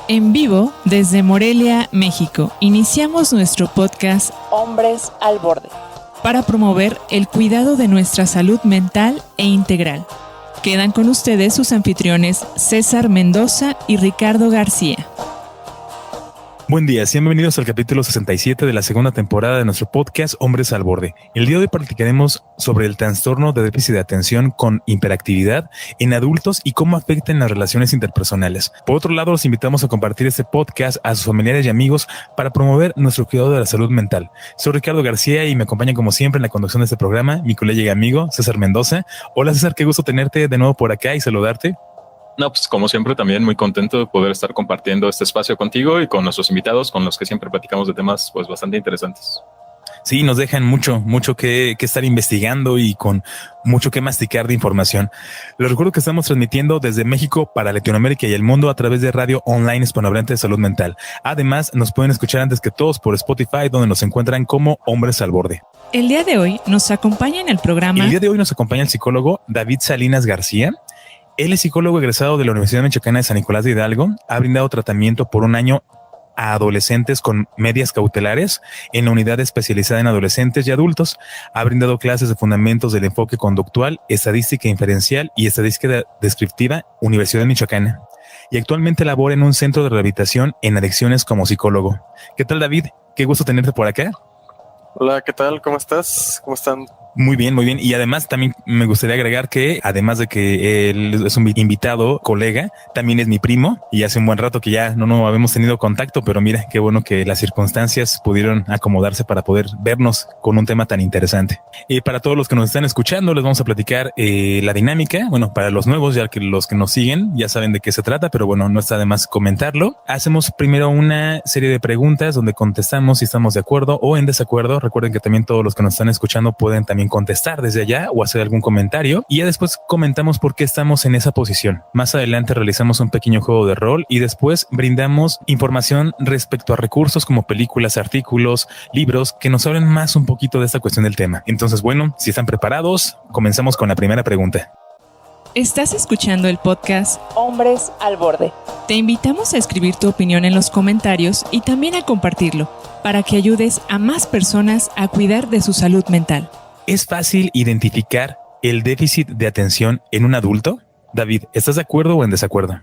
En vivo desde Morelia, México, iniciamos nuestro podcast Hombres al Borde para promover el cuidado de nuestra salud mental e integral. Quedan con ustedes sus anfitriones César Mendoza y Ricardo García. Buen día, sean bienvenidos al capítulo 67 de la segunda temporada de nuestro podcast Hombres al Borde. El día de hoy platicaremos sobre el trastorno de déficit de atención con hiperactividad en adultos y cómo afecta en las relaciones interpersonales. Por otro lado, los invitamos a compartir este podcast a sus familiares y amigos para promover nuestro cuidado de la salud mental. Soy Ricardo García y me acompaña como siempre en la conducción de este programa mi colega y amigo César Mendoza. Hola César, qué gusto tenerte de nuevo por acá y saludarte. No, pues como siempre también muy contento de poder estar compartiendo este espacio contigo y con nuestros invitados con los que siempre platicamos de temas pues bastante interesantes. Sí, nos dejan mucho que estar investigando y con mucho que masticar de información. Les recuerdo que estamos transmitiendo desde México para Latinoamérica y el mundo a través de radio online hispanohablante de salud mental. Además, nos pueden escuchar antes que todos por Spotify, donde nos encuentran como Hombres al Borde. El día de hoy nos acompaña en el programa. El día de hoy nos acompaña el psicólogo David Salinas García. Él es psicólogo egresado de la Universidad Michoacana de San Nicolás de Hidalgo. Ha brindado tratamiento por un año a adolescentes con medidas cautelares en la unidad especializada en adolescentes y adultos. Ha brindado clases de fundamentos del enfoque conductual, estadística inferencial y estadística descriptiva, Universidad Michoacana. Y actualmente labora en un centro de rehabilitación en adicciones como psicólogo. ¿Qué tal, David? Qué gusto tenerte por acá. Hola, ¿qué tal? ¿Cómo estás? ¿Cómo están? Muy bien, muy bien. Y además también me gustaría agregar que además de que él es un invitado, colega, también es mi primo y hace un buen rato que ya no habíamos tenido contacto, pero mira, qué bueno que las circunstancias pudieron acomodarse para poder vernos con un tema tan interesante. Y para todos los que nos están escuchando, les vamos a platicar la dinámica. Bueno, para los nuevos, ya que los que nos siguen ya saben de qué se trata, pero bueno, no está de más comentarlo. Hacemos primero una serie de preguntas donde contestamos si estamos de acuerdo o en desacuerdo. Recuerden que también todos los que nos están escuchando pueden también contestar desde allá o hacer algún comentario y ya después comentamos por qué estamos en esa posición. Más adelante realizamos un pequeño juego de rol y después brindamos información respecto a recursos como películas, artículos, libros que nos hablen más un poquito de esta cuestión del tema. Entonces, bueno, si están preparados, comenzamos con la primera pregunta. Estás escuchando el podcast Hombres al Borde. Te invitamos a escribir tu opinión en los comentarios y también a compartirlo para que ayudes a más personas a cuidar de su salud mental. ¿Es fácil identificar el déficit de atención en un adulto? David, ¿estás de acuerdo o en desacuerdo?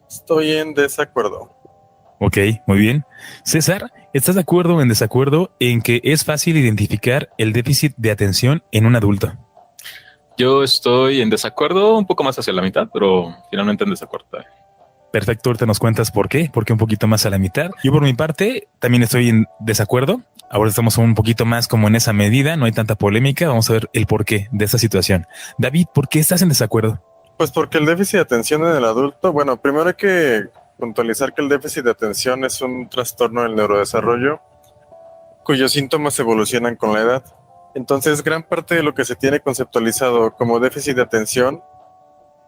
Estoy en desacuerdo. Ok, muy bien. César, ¿estás de acuerdo o en desacuerdo en que es fácil identificar el déficit de atención en un adulto? Yo estoy en desacuerdo, un poco más hacia la mitad, pero finalmente en desacuerdo. Perfecto, ahorita nos cuentas por qué un poquito más a la mitad. Yo por mi parte también estoy en desacuerdo. Ahora estamos un poquito más como en esa medida, no hay tanta polémica. Vamos a ver el porqué de esa situación. David, ¿por qué estás en desacuerdo? Pues porque el déficit de atención en el adulto, bueno, primero hay que puntualizar que el déficit de atención es un trastorno del neurodesarrollo cuyos síntomas evolucionan con la edad. Entonces, gran parte de lo que se tiene conceptualizado como déficit de atención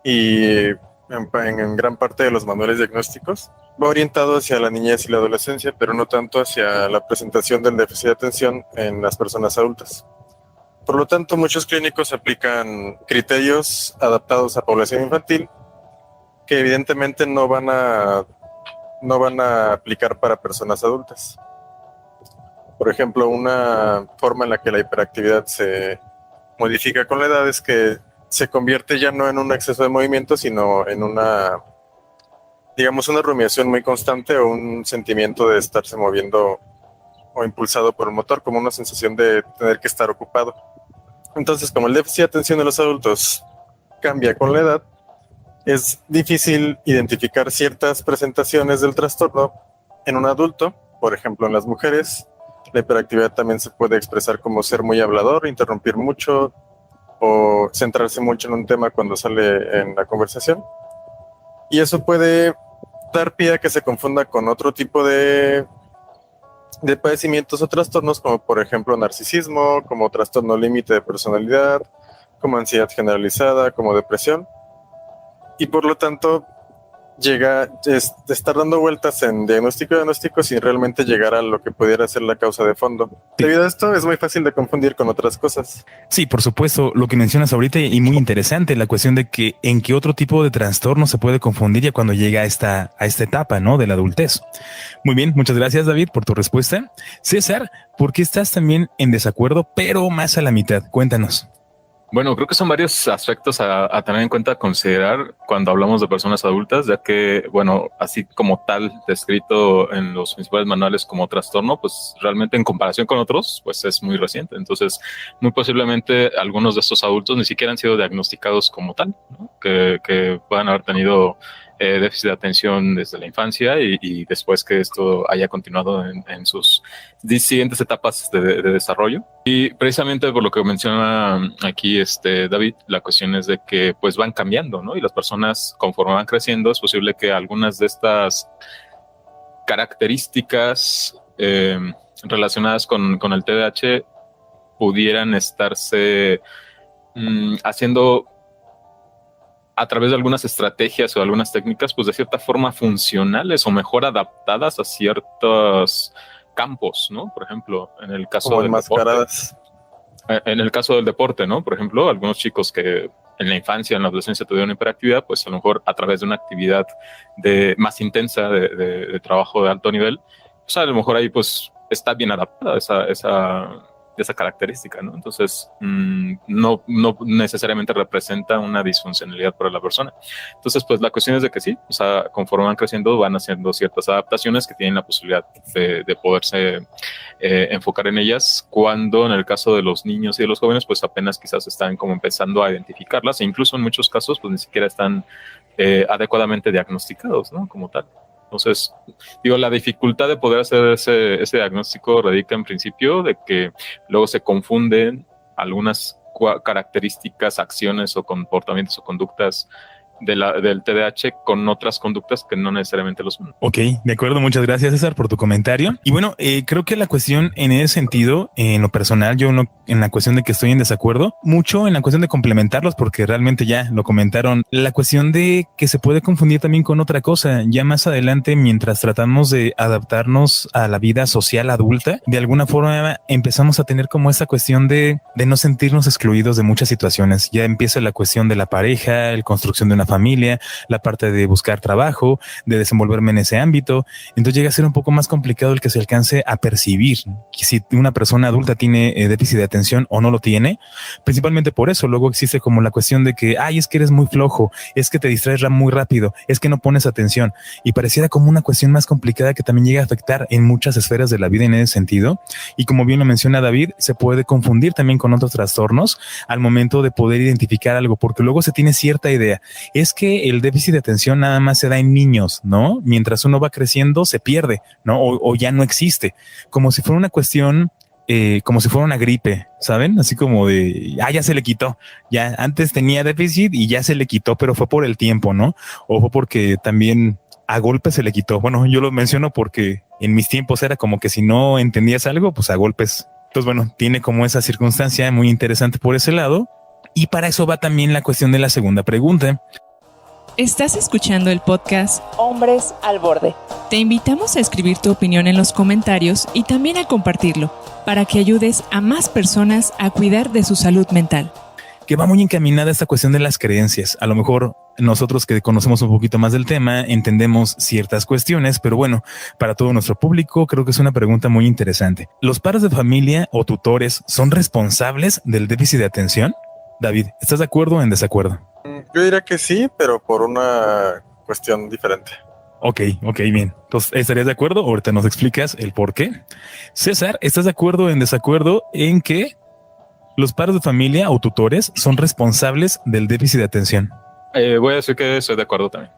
y en gran parte de los manuales diagnósticos va orientado hacia la niñez y la adolescencia, pero no tanto hacia la presentación del déficit de atención en las personas adultas. Por lo tanto, muchos clínicos aplican criterios adaptados a población infantil que evidentemente no van a aplicar para personas adultas. Por ejemplo, una forma en la que la hiperactividad se modifica con la edad es que se convierte ya no en un exceso de movimiento, sino en una rumiación muy constante o un sentimiento de estarse moviendo o impulsado por el motor, como una sensación de tener que estar ocupado. Entonces, como el déficit de atención de los adultos cambia con la edad, es difícil identificar ciertas presentaciones del trastorno en un adulto. Por ejemplo, en las mujeres, la hiperactividad también se puede expresar como ser muy hablador, interrumpir mucho, o centrarse mucho en un tema cuando sale en la conversación. Y eso puede dar pie a que se confunda con otro tipo de padecimientos o trastornos, como por ejemplo narcisismo, como trastorno límite de personalidad, como ansiedad generalizada, como depresión. Y por lo tanto, estar dando vueltas en diagnóstico sin realmente llegar a lo que pudiera ser la causa de fondo. Sí. Debido a esto es muy fácil de confundir con otras cosas. Sí, por supuesto, lo que mencionas ahorita y muy interesante, la cuestión de que en qué otro tipo de trastorno se puede confundir ya cuando llega a esta etapa, ¿no? De la adultez. Muy bien, muchas gracias, David, por tu respuesta. César, ¿por qué estás también en desacuerdo, pero más a la mitad? Cuéntanos. Bueno, creo que son varios aspectos a tener en cuenta, a considerar cuando hablamos de personas adultas, ya que, bueno, así como tal descrito en los principales manuales como trastorno, pues realmente en comparación con otros, pues es muy reciente. Entonces, muy posiblemente algunos de estos adultos ni siquiera han sido diagnosticados como tal, ¿no? Que puedan haber tenido déficit de atención desde la infancia y después que esto haya continuado en sus siguientes etapas de desarrollo. Y precisamente por lo que menciona aquí David, la cuestión es de que pues van cambiando, ¿no? Y las personas conforme van creciendo es posible que algunas de estas características relacionadas con el TDAH pudieran estarse haciendo a través de algunas estrategias o algunas técnicas, pues de cierta forma funcionales o mejor adaptadas a ciertos campos, ¿no? Por ejemplo, en el caso Como del enmascaradas. deporte. En el caso del deporte, ¿no? Por ejemplo, algunos chicos que en la infancia, en la adolescencia tuvieron hiperactividad, pues a lo mejor a través de una actividad más intensa de trabajo de alto nivel, pues a lo mejor ahí pues está bien adaptada esa característica, ¿no? Entonces, no necesariamente representa una disfuncionalidad para la persona. Entonces, pues la cuestión es de que sí, o sea, conforme van creciendo, van haciendo ciertas adaptaciones que tienen la posibilidad de poderse enfocar en ellas, cuando en el caso de los niños y de los jóvenes, pues apenas quizás están como empezando a identificarlas, e incluso en muchos casos, pues ni siquiera están adecuadamente diagnosticados, ¿no? Como tal. Entonces, digo, la dificultad de poder hacer ese diagnóstico radica en principio de que luego se confunden algunas características, acciones o comportamientos o conductas del TDAH con otras conductas que no necesariamente lo son. Ok, de acuerdo. Muchas gracias, César, por tu comentario. Y bueno, creo que la cuestión en ese sentido, en lo personal, yo no, en la cuestión de que estoy en desacuerdo, mucho en la cuestión de complementarlos, porque realmente ya lo comentaron, la cuestión de que se puede confundir también con otra cosa. Ya más adelante, mientras tratamos de adaptarnos a la vida social adulta, de alguna forma empezamos a tener como esa cuestión de no sentirnos excluidos de muchas situaciones. Ya empieza la cuestión de la pareja, la construcción de una familia, la parte de buscar trabajo, de desenvolverme en ese ámbito. Entonces llega a ser un poco más complicado el que se alcance a percibir si una persona adulta tiene déficit de atención o no lo tiene, principalmente por eso. Luego existe como la cuestión de que, ay, es que eres muy flojo, es que te distraes muy rápido, es que no pones atención, y pareciera como una cuestión más complicada que también llega a afectar en muchas esferas de la vida en ese sentido. Y como bien lo menciona David, se puede confundir también con otros trastornos al momento de poder identificar algo, porque luego se tiene cierta idea. Es que el déficit de atención nada más se da en niños, ¿no? Mientras uno va creciendo se pierde, ¿no? O ya no existe, como si fuera una cuestión, como si fuera una gripe, ¿saben? Así como de, ya se le quitó, ya antes tenía déficit y ya se le quitó, pero fue por el tiempo, ¿no? O fue porque también a golpes se le quitó. Bueno, yo lo menciono porque en mis tiempos era como que si no entendías algo, pues a golpes. Entonces, bueno, tiene como esa circunstancia muy interesante por ese lado. Y para eso va también la cuestión de la segunda pregunta. Estás escuchando el podcast Hombres al Borde. Te invitamos a escribir tu opinión en los comentarios y también a compartirlo, para que ayudes a más personas a cuidar de su salud mental. Que va muy encaminada a esta cuestión de las creencias. A lo mejor nosotros que conocemos un poquito más del tema entendemos ciertas cuestiones, pero bueno, para todo nuestro público creo que es una pregunta muy interesante. ¿Los padres de familia o tutores son responsables del déficit de atención? David, ¿estás de acuerdo o en desacuerdo? Yo diría que sí, pero por una cuestión diferente. Ok, bien. Entonces, ¿estarías de acuerdo? Ahorita nos explicas el por qué. César, ¿estás de acuerdo o en desacuerdo en que los padres de familia o tutores son responsables del déficit de atención? Voy a decir que estoy de acuerdo también.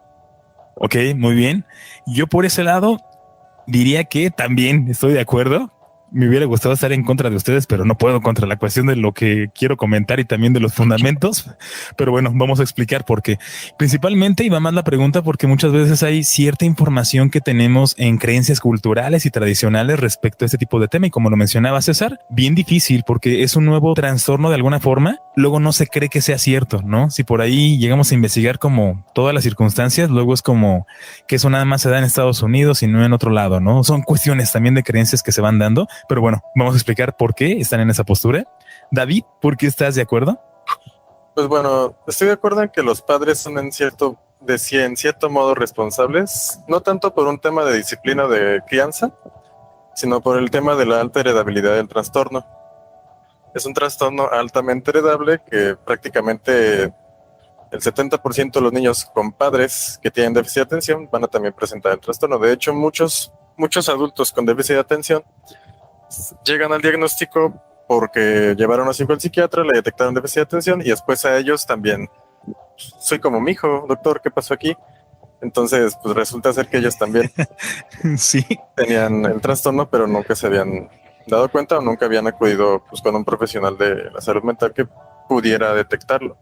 Ok, muy bien. Yo por ese lado diría que también estoy de acuerdo. Me hubiera gustado estar en contra de ustedes, pero no puedo contra la cuestión de lo que quiero comentar y también de los fundamentos. Pero bueno, vamos a explicar por qué. Principalmente, y va más la pregunta, porque muchas veces hay cierta información que tenemos en creencias culturales y tradicionales respecto a este tipo de tema. Y como lo mencionaba César, bien difícil porque es un nuevo trastorno de alguna forma. Luego no se cree que sea cierto, ¿no? Si por ahí llegamos a investigar como todas las circunstancias, luego es como que eso nada más se da en Estados Unidos y no en otro lado, ¿no? Son cuestiones también de creencias que se van dando. Pero bueno, vamos a explicar por qué están en esa postura. David, ¿por qué estás de acuerdo? Pues bueno, estoy de acuerdo en que los padres son en cierto modo responsables, no tanto por un tema de disciplina de crianza, sino por el tema de la alta heredabilidad del trastorno. Es un trastorno altamente heredable que prácticamente el 70% de los niños con padres que tienen déficit de atención van a también presentar el trastorno. De hecho, muchos adultos con déficit de atención llegan al diagnóstico porque llevaron a su hijo al psiquiatra, le detectaron déficit de atención y después a ellos también, soy como mi hijo, doctor, ¿qué pasó aquí? Entonces, pues resulta ser que ellos también Sí. tenían el trastorno, pero nunca se habían dado cuenta o nunca habían acudido pues, con un profesional de la salud mental que pudiera detectarlo.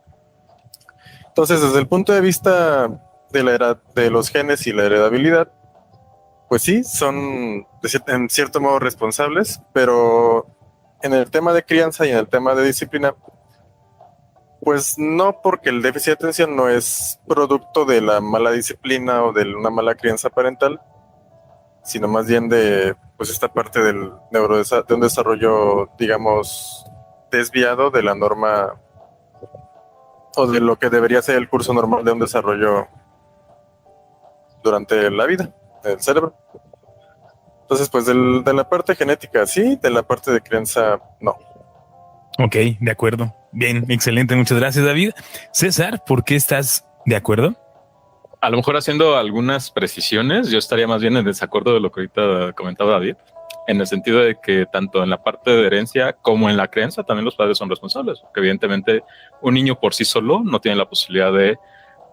Entonces, desde el punto de vista de los genes y la heredabilidad, pues sí, son en cierto modo responsables, pero en el tema de crianza y en el tema de disciplina, pues no, porque el déficit de atención no es producto de la mala disciplina o de una mala crianza parental, sino más bien de pues esta parte de un desarrollo, digamos, desviado de la norma o de lo que debería ser el curso normal de un desarrollo durante la vida del cerebro. Entonces, pues de la parte genética sí, de la parte de crianza no. Ok, de acuerdo. Bien, excelente. Muchas gracias, David. César, ¿por qué estás de acuerdo? A lo mejor haciendo algunas precisiones, yo estaría más bien en desacuerdo de lo que ahorita comentaba David, en el sentido de que tanto en la parte de herencia como en la crianza también los padres son responsables, porque evidentemente un niño por sí solo no tiene la posibilidad de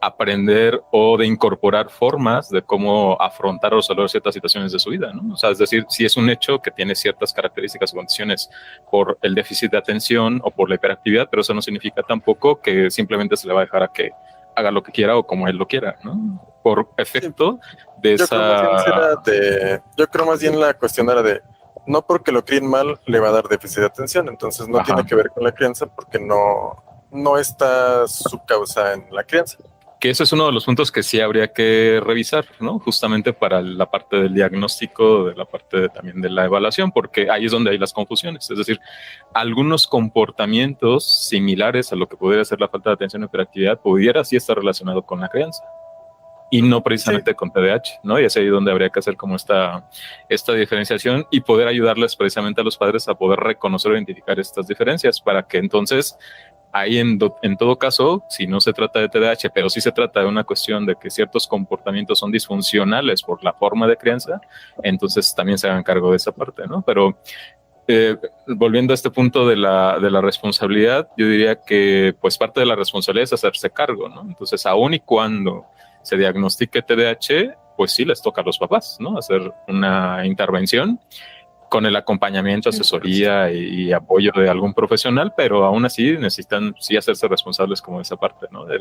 aprender o de incorporar formas de cómo afrontar o resolver ciertas situaciones de su vida, ¿no? O sea, es decir, si es un hecho que tiene ciertas características o condiciones por el déficit de atención o por la hiperactividad, pero eso no significa tampoco que simplemente se le va a dejar a que haga lo que quiera o como él lo quiera, ¿no? Por efecto de yo creo más bien la cuestión era de no porque lo críen mal le va a dar déficit de atención, entonces no tiene que ver con la crianza porque no está su causa en la crianza. Que eso es uno de los puntos que sí habría que revisar, ¿no? Justamente para la parte del diagnóstico, de la parte también de la evaluación, porque ahí es donde hay las confusiones. Es decir, algunos comportamientos similares a lo que podría ser la falta de atención y hiperactividad pudiera sí estar relacionado con la crianza y no precisamente con TDAH, ¿no? Y es ahí donde habría que hacer como esta diferenciación y poder ayudarles precisamente a los padres a poder reconocer o identificar estas diferencias para que entonces ahí en todo caso, si no se trata de TDAH, pero sí se trata de una cuestión de que ciertos comportamientos son disfuncionales por la forma de crianza, entonces también se hagan cargo de esa parte, ¿no? Pero volviendo a este punto de la responsabilidad, yo diría que pues parte de la responsabilidad es hacerse cargo, ¿no? Entonces, aun y cuando se diagnostique TDAH, pues sí les toca a los papás, ¿no? Hacer una intervención con el acompañamiento, asesoría y apoyo de algún profesional, pero aún así necesitan sí hacerse responsables como de esa parte, ¿no? De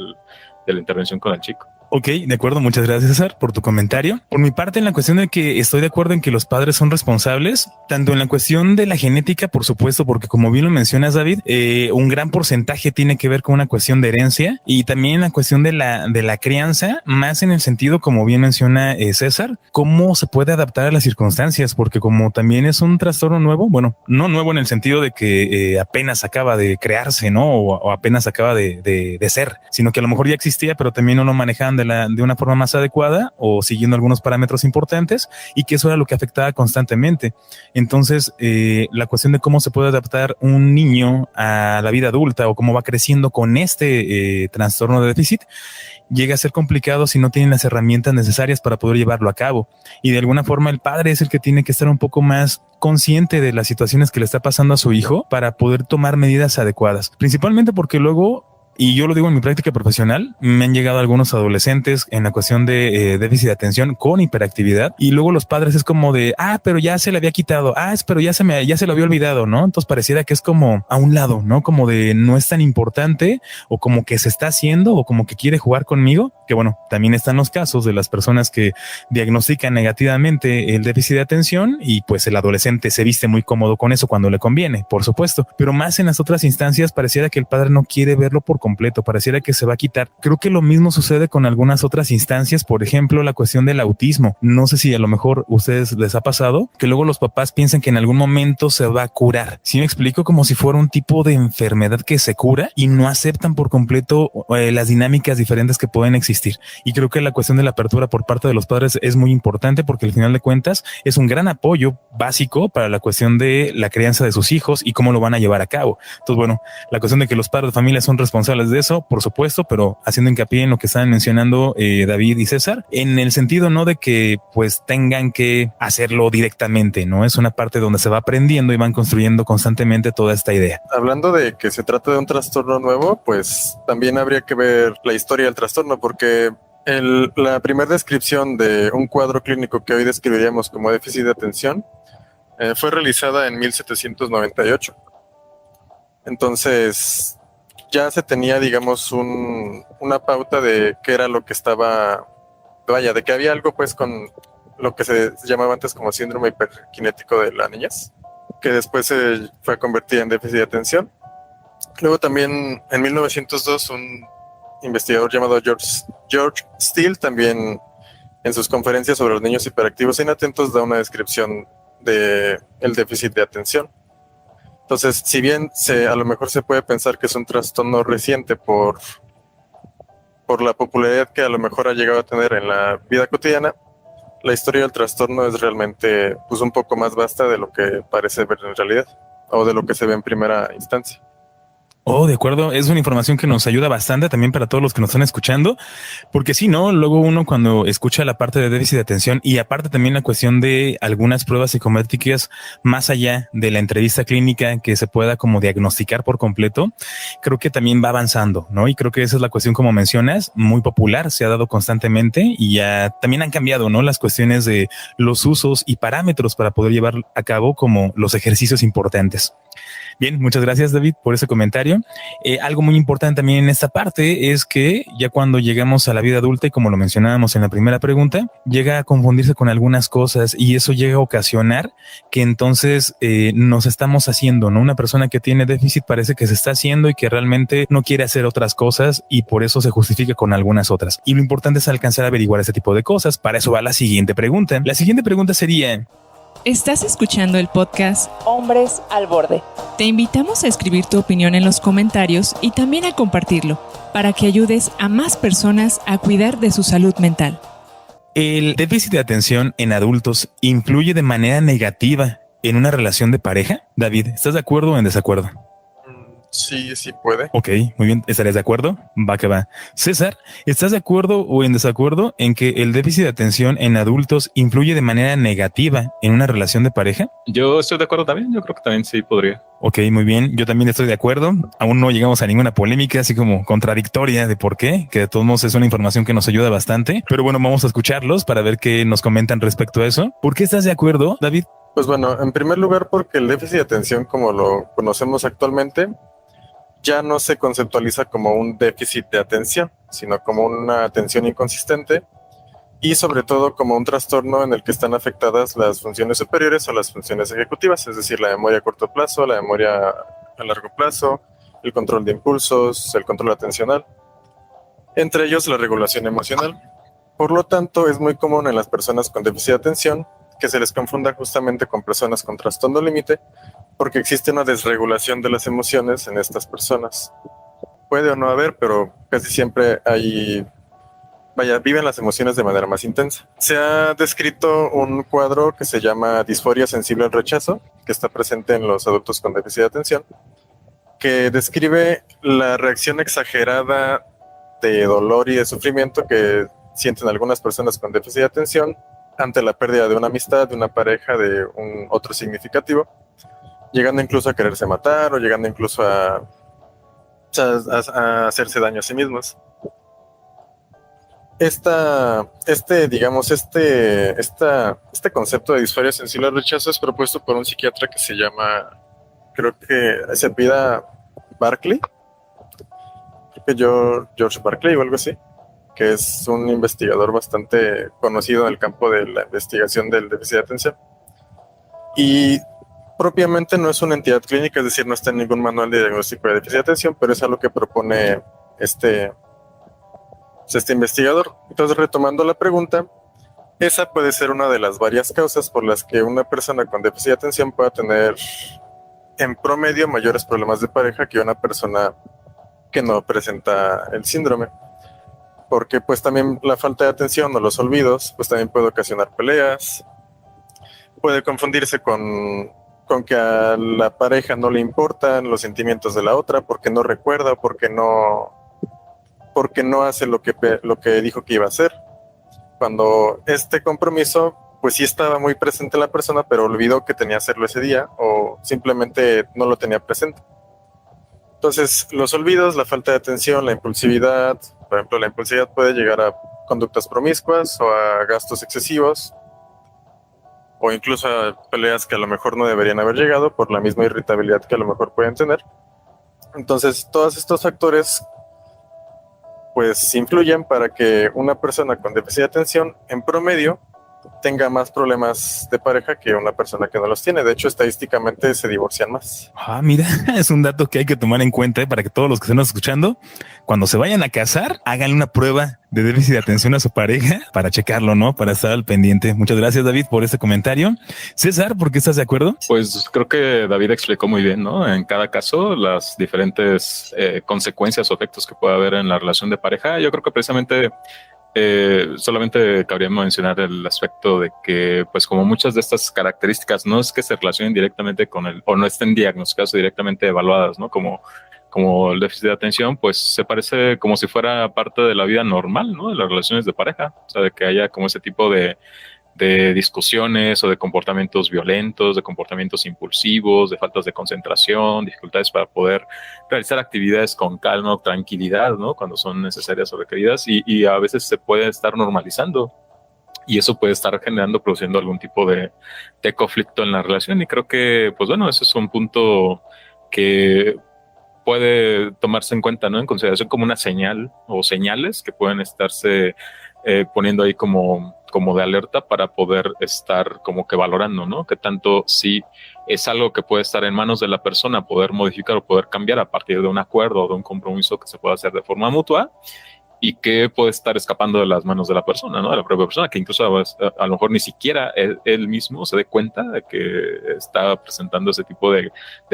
la intervención con el chico. Ok, de acuerdo. Muchas gracias, César, por tu comentario. Por mi parte, en la cuestión de que estoy de acuerdo en que los padres son responsables, tanto en la cuestión de la genética, por supuesto, porque como bien lo mencionas, David, un gran porcentaje tiene que ver con una cuestión de herencia y también la cuestión de la crianza, más en el sentido, como bien menciona César, cómo se puede adaptar a las circunstancias, porque como también es un trastorno nuevo, bueno, no nuevo en el sentido de que apenas acaba de crearse, ¿no? O apenas acaba de ser, sino que a lo mejor ya existía, pero también no lo manejaban de una forma más adecuada o siguiendo algunos parámetros importantes y que eso era lo que afectaba constantemente. Entonces, la cuestión de cómo se puede adaptar un niño a la vida adulta o cómo va creciendo con este trastorno de déficit llega a ser complicado si no tienen las herramientas necesarias para poder llevarlo a cabo. Y de alguna forma el padre es el que tiene que estar un poco más consciente de las situaciones que le está pasando a su hijo para poder tomar medidas adecuadas. Principalmente porque luego Y yo lo digo en mi práctica profesional, me han llegado algunos adolescentes en la cuestión de déficit de atención con hiperactividad y luego los padres es como de, pero ya se le había quitado, pero ya se lo había olvidado, ¿no? Entonces pareciera que es como a un lado, ¿no? Como de no es tan importante o como que se está haciendo o como que quiere jugar conmigo, que bueno, también están los casos de las personas que diagnostican negativamente el déficit de atención y pues el adolescente se viste muy cómodo con eso cuando le conviene, por supuesto, pero más en las otras instancias pareciera que el padre no quiere verlo por completo, pareciera que se va a quitar. Creo que lo mismo sucede con algunas otras instancias, por ejemplo, la cuestión del autismo. No sé si a lo mejor a ustedes les ha pasado que luego los papás piensan que en algún momento se va a curar. ¿Sí me explico? Como si fuera un tipo de enfermedad que se cura y no aceptan por completo las dinámicas diferentes que pueden existir. Y creo que la cuestión de la apertura por parte de los padres es muy importante porque al final de cuentas es un gran apoyo básico para la cuestión de la crianza de sus hijos y cómo lo van a llevar a cabo. Entonces, bueno, la cuestión de que los padres de familia son responsables de eso, por supuesto, pero haciendo hincapié en lo que estaban mencionando David y César, en el sentido no de que pues tengan que hacerlo directamente, ¿no? Es una parte donde se va aprendiendo y van construyendo constantemente toda esta idea. Hablando de que se trata de un trastorno nuevo, pues también habría que ver la historia del trastorno, porque la primera descripción de un cuadro clínico que hoy describiríamos como déficit de atención fue realizada en 1798. Entonces ya se tenía, digamos, una pauta de qué era lo que estaba, de que había algo pues con lo que se llamaba antes como síndrome hiperkinético de la niñez, que después se fue a convertir en déficit de atención. Luego también en 1902 un investigador llamado George Steele también en sus conferencias sobre los niños hiperactivos e inatentos da una descripción de el déficit de atención. Entonces, si bien a lo mejor se puede pensar que es un trastorno reciente por la popularidad que a lo mejor ha llegado a tener en la vida cotidiana, la historia del trastorno es realmente pues un poco más vasta de lo que parece ver en realidad o de lo que se ve en primera instancia. Oh, de acuerdo. Es una información que nos ayuda bastante también para todos los que nos están escuchando, porque si no, luego uno cuando escucha la parte de déficit de atención y aparte también la cuestión de algunas pruebas psicométricas más allá de la entrevista clínica que se pueda como diagnosticar por completo, creo que también va avanzando, ¿no? Y creo que esa es la cuestión, como mencionas, muy popular, se ha dado constantemente y ya también han cambiado, ¿no? Las cuestiones de los usos y parámetros para poder llevar a cabo como los ejercicios importantes. Bien, muchas gracias David por ese comentario. Algo muy importante también en esta parte es que ya cuando llegamos a la vida adulta y como lo mencionábamos en la primera pregunta, llega a confundirse con algunas cosas y eso llega a ocasionar que entonces nos estamos haciendo, ¿no? Una persona que tiene déficit parece que se está haciendo y que realmente no quiere hacer otras cosas y por eso se justifica con algunas otras. Y lo importante es alcanzar a averiguar ese tipo de cosas. Para eso va la siguiente pregunta. La siguiente pregunta sería... ¿Estás escuchando el podcast Hombres al Borde? Te invitamos a escribir tu opinión en los comentarios y también a compartirlo para que ayudes a más personas a cuidar de su salud mental. ¿El déficit de atención en adultos influye de manera negativa en una relación de pareja? David, ¿estás de acuerdo o en desacuerdo? Sí, sí puede. Ok, muy bien. ¿Estarías de acuerdo? Va que va. César, ¿estás de acuerdo o en desacuerdo en que el déficit de atención en adultos influye de manera negativa en una relación de pareja? Yo estoy de acuerdo también. Yo creo que también sí podría. Ok, muy bien. Yo también estoy de acuerdo. Aún no llegamos a ninguna polémica, así como contradictoria de por qué, que de todos modos es una información que nos ayuda bastante. Pero bueno, vamos a escucharlos para ver qué nos comentan respecto a eso. ¿Por qué estás de acuerdo, David? Pues bueno, en primer lugar porque el déficit de atención como lo conocemos actualmente ya no se conceptualiza como un déficit de atención, sino como una atención inconsistente y sobre todo como un trastorno en el que están afectadas las funciones superiores o las funciones ejecutivas, es decir, la memoria a corto plazo, la memoria a largo plazo, el control de impulsos, el control atencional, entre ellos la regulación emocional. Por lo tanto, es muy común en las personas con déficit de atención que se les confunda justamente con personas con trastorno límite, porque existe una desregulación de las emociones en estas personas. Puede o no haber, pero casi siempre viven las emociones de manera más intensa. Se ha descrito un cuadro que se llama disforia sensible al rechazo, que está presente en los adultos con déficit de atención, que describe la reacción exagerada de dolor y de sufrimiento que sienten algunas personas con déficit de atención ante la pérdida de una amistad, de una pareja, de un otro significativo, llegando incluso a quererse matar o llegando incluso a a hacerse daño a sí mismos. Este concepto de disforia sensible al rechazo es propuesto por un psiquiatra que se llama, creo que se apellida Barclay, creo que George Barclay o algo así, que es un investigador bastante conocido en el campo de la investigación del déficit de atención. Y propiamente no es una entidad clínica, es decir, no está en ningún manual de diagnóstico de déficit de atención, pero es algo que propone este investigador. Entonces, retomando la pregunta, esa puede ser una de las varias causas por las que una persona con déficit de atención pueda tener en promedio mayores problemas de pareja que una persona que no presenta el síndrome. Porque pues también la falta de atención o los olvidos pues también puede ocasionar peleas, puede confundirse con que a la pareja no le importan los sentimientos de la otra porque no recuerda o porque no hace lo que dijo que iba a hacer. Cuando este compromiso pues sí estaba muy presente en la persona, pero olvidó que tenía que hacerlo ese día o simplemente no lo tenía presente. Entonces, los olvidos, la falta de atención, la impulsividad, por ejemplo, la impulsividad puede llegar a conductas promiscuas o a gastos excesivos o incluso a peleas que a lo mejor no deberían haber llegado por la misma irritabilidad que a lo mejor pueden tener. Entonces, todos estos factores pues influyen para que una persona con déficit de atención en promedio tenga más problemas de pareja que una persona que no los tiene. De hecho, estadísticamente se divorcian más. Mira, es un dato que hay que tomar en cuenta para que todos los que estén escuchando, cuando se vayan a casar, háganle una prueba de déficit de atención a su pareja para checarlo, ¿no? Para estar al pendiente. Muchas gracias, David, por este comentario. César, ¿por qué estás de acuerdo? Pues creo que David explicó muy bien, ¿no? En cada caso, las diferentes consecuencias o efectos que puede haber en la relación de pareja. Yo creo que precisamente solamente cabría mencionar el aspecto de que, pues, como muchas de estas características no es que se relacionen directamente con o no estén diagnosticadas o directamente evaluadas, ¿no? Como el déficit de atención, pues se parece como si fuera parte de la vida normal, ¿no? De las relaciones de pareja, o sea, de que haya como ese tipo de discusiones o de comportamientos violentos, de comportamientos impulsivos, de faltas de concentración, dificultades para poder realizar actividades con calma o tranquilidad, ¿no? Cuando son necesarias o requeridas, y a veces se puede estar normalizando y eso puede estar produciendo algún tipo de conflicto en la relación. Y creo que, pues bueno, ese es un punto que puede tomarse en cuenta, ¿no? En consideración como una señal o señales que pueden estarse poniendo ahí como de alerta para poder estar como que valorando, ¿no? Que tanto si es algo que puede estar en manos de la persona, poder modificar o poder cambiar a partir de un acuerdo o de un compromiso que se pueda hacer de forma mutua, y que puede estar escapando de las manos de la persona, ¿no? De la propia persona, que incluso a lo mejor ni siquiera él mismo se dé cuenta de que está presentando ese tipo de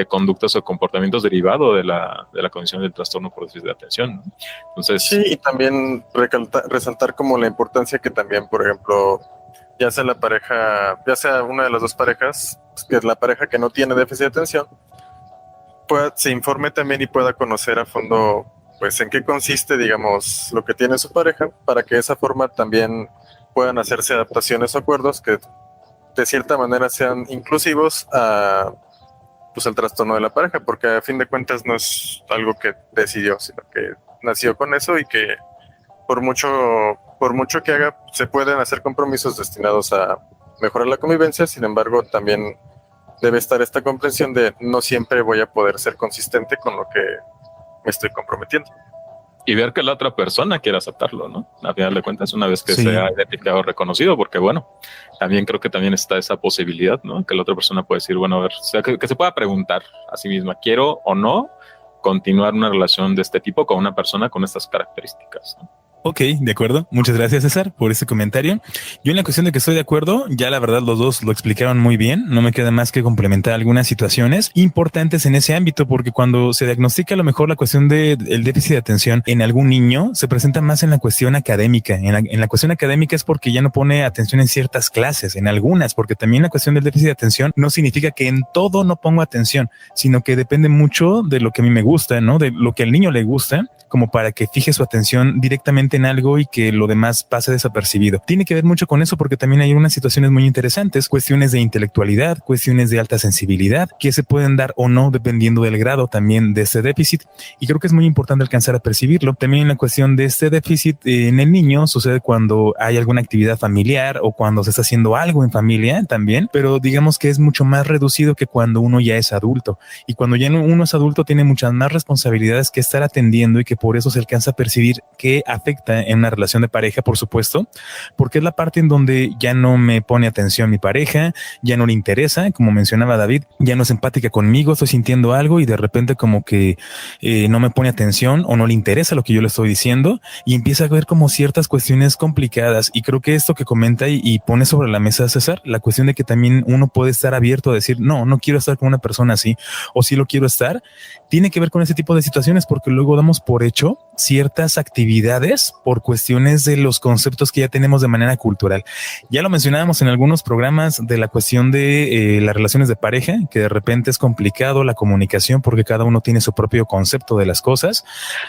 conductas o comportamientos derivados de la condición del trastorno por déficit de atención, ¿no? Entonces, sí, y también resaltar como la importancia que también, por ejemplo, ya sea la pareja, ya sea una de las dos parejas, que es la pareja que no tiene déficit de atención, se informe también y pueda conocer a fondo pues en qué consiste, digamos, lo que tiene su pareja, para que de esa forma también puedan hacerse adaptaciones o acuerdos que de cierta manera sean inclusivos pues al trastorno de la pareja, porque a fin de cuentas no es algo que decidió, sino que nació con eso, y que por mucho que haga, se pueden hacer compromisos destinados a mejorar la convivencia. Sin embargo, también debe estar esta comprensión de no siempre voy a poder ser consistente con lo que me estoy comprometiendo. Y ver que la otra persona quiere aceptarlo, ¿no? A final de cuentas, una vez que sea identificado, reconocido, porque bueno, también creo que también está esa posibilidad, ¿no? Que la otra persona puede decir, bueno, a ver, o sea, que se pueda preguntar a sí misma, ¿quiero o no continuar una relación de este tipo con una persona con estas características, ¿no? Ok, de acuerdo. Muchas gracias, César, por ese comentario. Yo en la cuestión de que estoy de acuerdo, ya la verdad los dos lo explicaron muy bien. No me queda más que complementar algunas situaciones importantes en ese ámbito, porque cuando se diagnostica a lo mejor la cuestión del déficit de atención en algún niño, se presenta más en la cuestión académica. En la cuestión académica es porque ya no pone atención en ciertas clases, en algunas, porque también la cuestión del déficit de atención no significa que en todo no pongo atención, sino que depende mucho de lo que a mí me gusta, ¿no? De lo que al niño le gusta, como para que fije su atención directamente comenten algo y que lo demás pase desapercibido. Tiene que ver mucho con eso porque también hay unas situaciones muy interesantes, cuestiones de intelectualidad, cuestiones de alta sensibilidad que se pueden dar o no dependiendo del grado también de este déficit, y creo que es muy importante alcanzar a percibirlo. También la cuestión de este déficit en el niño sucede cuando hay alguna actividad familiar o cuando se está haciendo algo en familia también, pero digamos que es mucho más reducido que cuando uno ya es adulto, y cuando ya uno es adulto tiene muchas más responsabilidades que estar atendiendo, y que por eso se alcanza a percibir que afecta en una relación de pareja, por supuesto, porque es la parte en donde ya no me pone atención mi pareja, ya no le interesa, como mencionaba David, ya no es empática conmigo, estoy sintiendo algo y de repente como que no me pone atención o no le interesa lo que yo le estoy diciendo, y empieza a ver como ciertas cuestiones complicadas. Y creo que esto que comenta y pone sobre la mesa César, la cuestión de que también uno puede estar abierto a decir, no quiero estar con una persona así, o sí lo quiero estar, tiene que ver con ese tipo de situaciones, porque luego damos por hecho ciertas actividades por cuestiones de los conceptos que ya tenemos de manera cultural. Ya lo mencionábamos en algunos programas de la cuestión de las relaciones de pareja, que de repente es complicado la comunicación porque cada uno tiene su propio concepto de las cosas.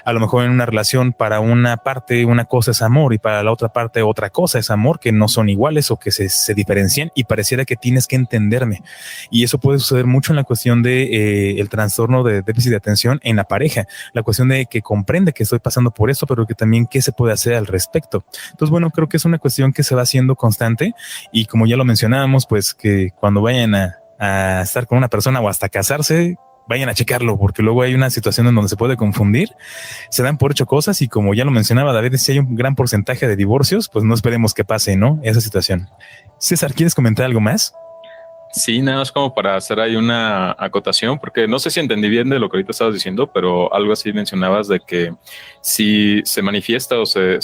A lo mejor en una relación para una parte una cosa es amor y para la otra parte otra cosa es amor, que no son iguales o que se diferencian, y pareciera que tienes que entenderme. Y eso puede suceder mucho en la cuestión de el trastorno de déficit de atención en la pareja, la cuestión de que comprende que estoy pasando por esto, pero que también qué se puede hacer al respecto. Entonces, bueno, creo que es una cuestión que se va haciendo constante, y como ya lo mencionábamos, pues que cuando vayan a estar con una persona o hasta casarse, vayan a checarlo, porque luego hay una situación en donde se puede confundir, se dan por hecho cosas, y como ya lo mencionaba David, si hay un gran porcentaje de divorcios, pues no esperemos que pase, ¿no? Esa situación. César, ¿quieres comentar algo más? Sí, nada más como para hacer ahí una acotación, porque no sé si entendí bien de lo que ahorita estabas diciendo, pero algo así mencionabas de que si se manifiesta o se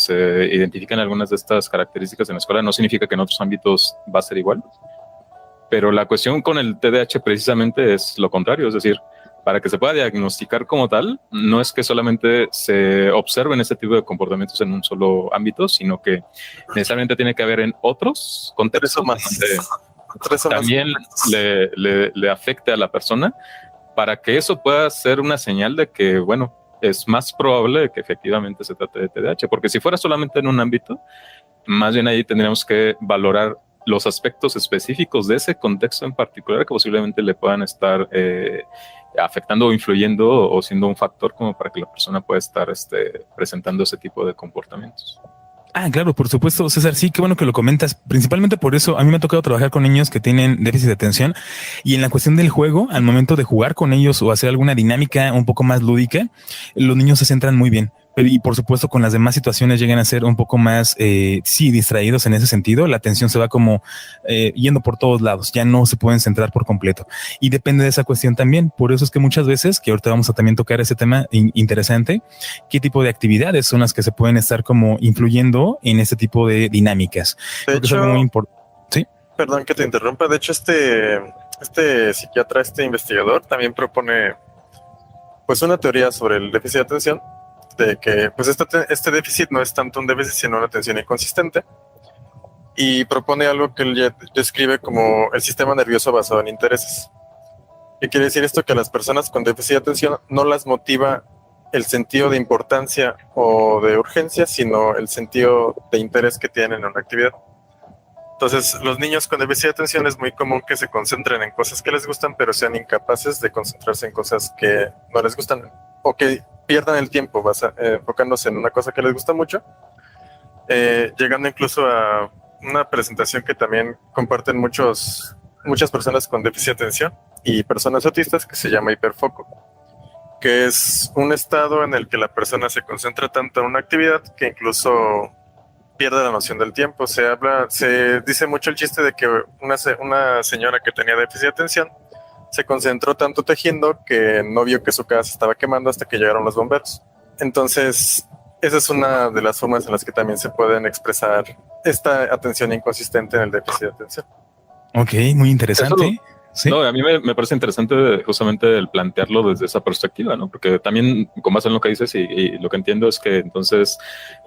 identifican algunas de estas características en la escuela, no significa que en otros ámbitos va a ser igual. Pero la cuestión con el TDAH precisamente es lo contrario, es decir, para que se pueda diagnosticar como tal, no es que solamente se observen este tipo de comportamientos en un solo ámbito, sino que necesariamente tiene que haber en otros contextos donde también le afecte a la persona, para que eso pueda ser una señal de que, bueno, es más probable que efectivamente se trate de TDAH, porque si fuera solamente en un ámbito, más bien ahí tendríamos que valorar los aspectos específicos de ese contexto en particular que posiblemente le puedan estar afectando o influyendo o siendo un factor como para que la persona pueda estar presentando ese tipo de comportamientos. Ah, claro, por supuesto, César, sí, qué bueno que lo comentas. Principalmente por eso a mí me ha tocado trabajar con niños que tienen déficit de atención, y en la cuestión del juego, al momento de jugar con ellos o hacer alguna dinámica un poco más lúdica, los niños se centran muy bien. Y por supuesto con las demás situaciones llegan a ser un poco más, sí, distraídos en ese sentido. La atención se va como yendo por todos lados, ya no se pueden centrar por completo. Y depende de esa cuestión también. Por eso es que muchas veces, que ahorita vamos a también tocar ese tema interesante, qué tipo de actividades son las que se pueden estar como influyendo en este tipo de dinámicas. De hecho, es algo muy importante. Sí. Perdón que te interrumpa. De hecho, este psiquiatra, este investigador, también propone pues una teoría sobre el déficit de atención, de que pues este déficit no es tanto un déficit sino una atención inconsistente, y propone algo que él ya describe como el sistema nervioso basado en intereses. ¿Qué quiere decir esto? Que a las personas con déficit de atención no las motiva el sentido de importancia o de urgencia, sino el sentido de interés que tienen en una actividad. Entonces, los niños con déficit de atención es muy común que se concentren en cosas que les gustan, pero sean incapaces de concentrarse en cosas que no les gustan, o que pierdan el tiempo enfocándose en una cosa que les gusta mucho, llegando incluso a una presentación que también comparten muchas personas con déficit de atención y personas autistas, que se llama hiperfoco, que es un estado en el que la persona se concentra tanto en una actividad que incluso pierde la noción del tiempo. Se dice mucho el chiste de que una señora que tenía déficit de atención se concentró tanto tejiendo que no vio que su casa se estaba quemando hasta que llegaron los bomberos. Entonces, esa es una de las formas en las que también se pueden expresar esta atención inconsistente en el déficit de atención. Ok, muy interesante. ¿Sí? No, a mí me parece interesante justamente el plantearlo desde esa perspectiva, ¿no? Porque también, con base en lo que dices y lo que entiendo es que entonces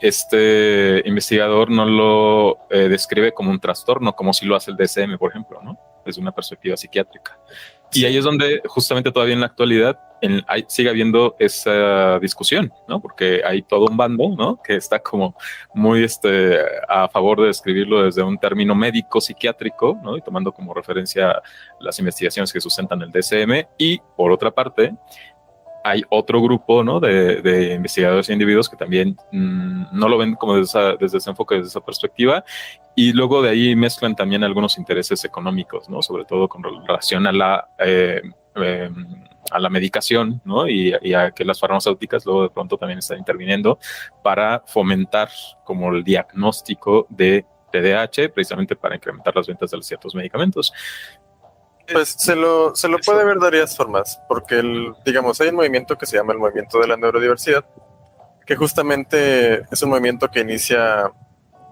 este investigador no lo describe como un trastorno, como si lo hace el DSM, por ejemplo, ¿no? Desde una perspectiva psiquiátrica. Y ahí es donde justamente todavía en la actualidad sigue habiendo esa discusión, ¿no? Porque hay todo un bando, ¿no? Que está como muy a favor de describirlo desde un término médico psiquiátrico, ¿no? Y tomando como referencia las investigaciones que sustentan el DSM. Y por otra parte, hay otro grupo, ¿no? de investigadores e individuos que también no lo ven como desde ese enfoque, desde esa perspectiva, y luego de ahí mezclan también algunos intereses económicos, ¿no? Sobre todo con relación a la medicación, ¿no? Y a que las farmacéuticas luego de pronto también están interviniendo para fomentar como el diagnóstico de TDAH, precisamente para incrementar las ventas de ciertos medicamentos. Pues se lo puede ver de varias formas, porque digamos, hay un movimiento que se llama el movimiento de la neurodiversidad, que justamente es un movimiento que inicia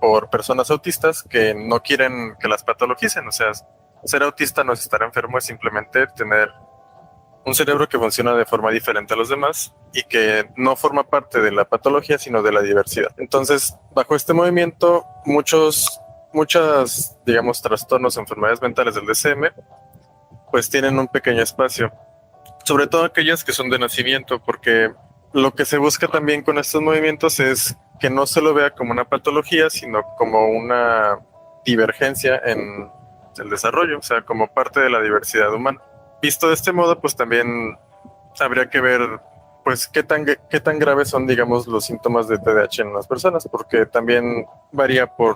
por personas autistas que no quieren que las patologicen. O sea, ser autista no es estar enfermo, es simplemente tener un cerebro que funciona de forma diferente a los demás y que no forma parte de la patología, sino de la diversidad. Entonces, bajo este movimiento, muchas, digamos, trastornos o enfermedades mentales del DSM pues tienen un pequeño espacio, sobre todo aquellas que son de nacimiento, porque lo que se busca también con estos movimientos es que no se lo vea como una patología, sino como una divergencia en el desarrollo, o sea, como parte de la diversidad humana. Visto de este modo, pues también habría que ver pues qué tan graves son, digamos, los síntomas de TDAH en las personas, porque también varía por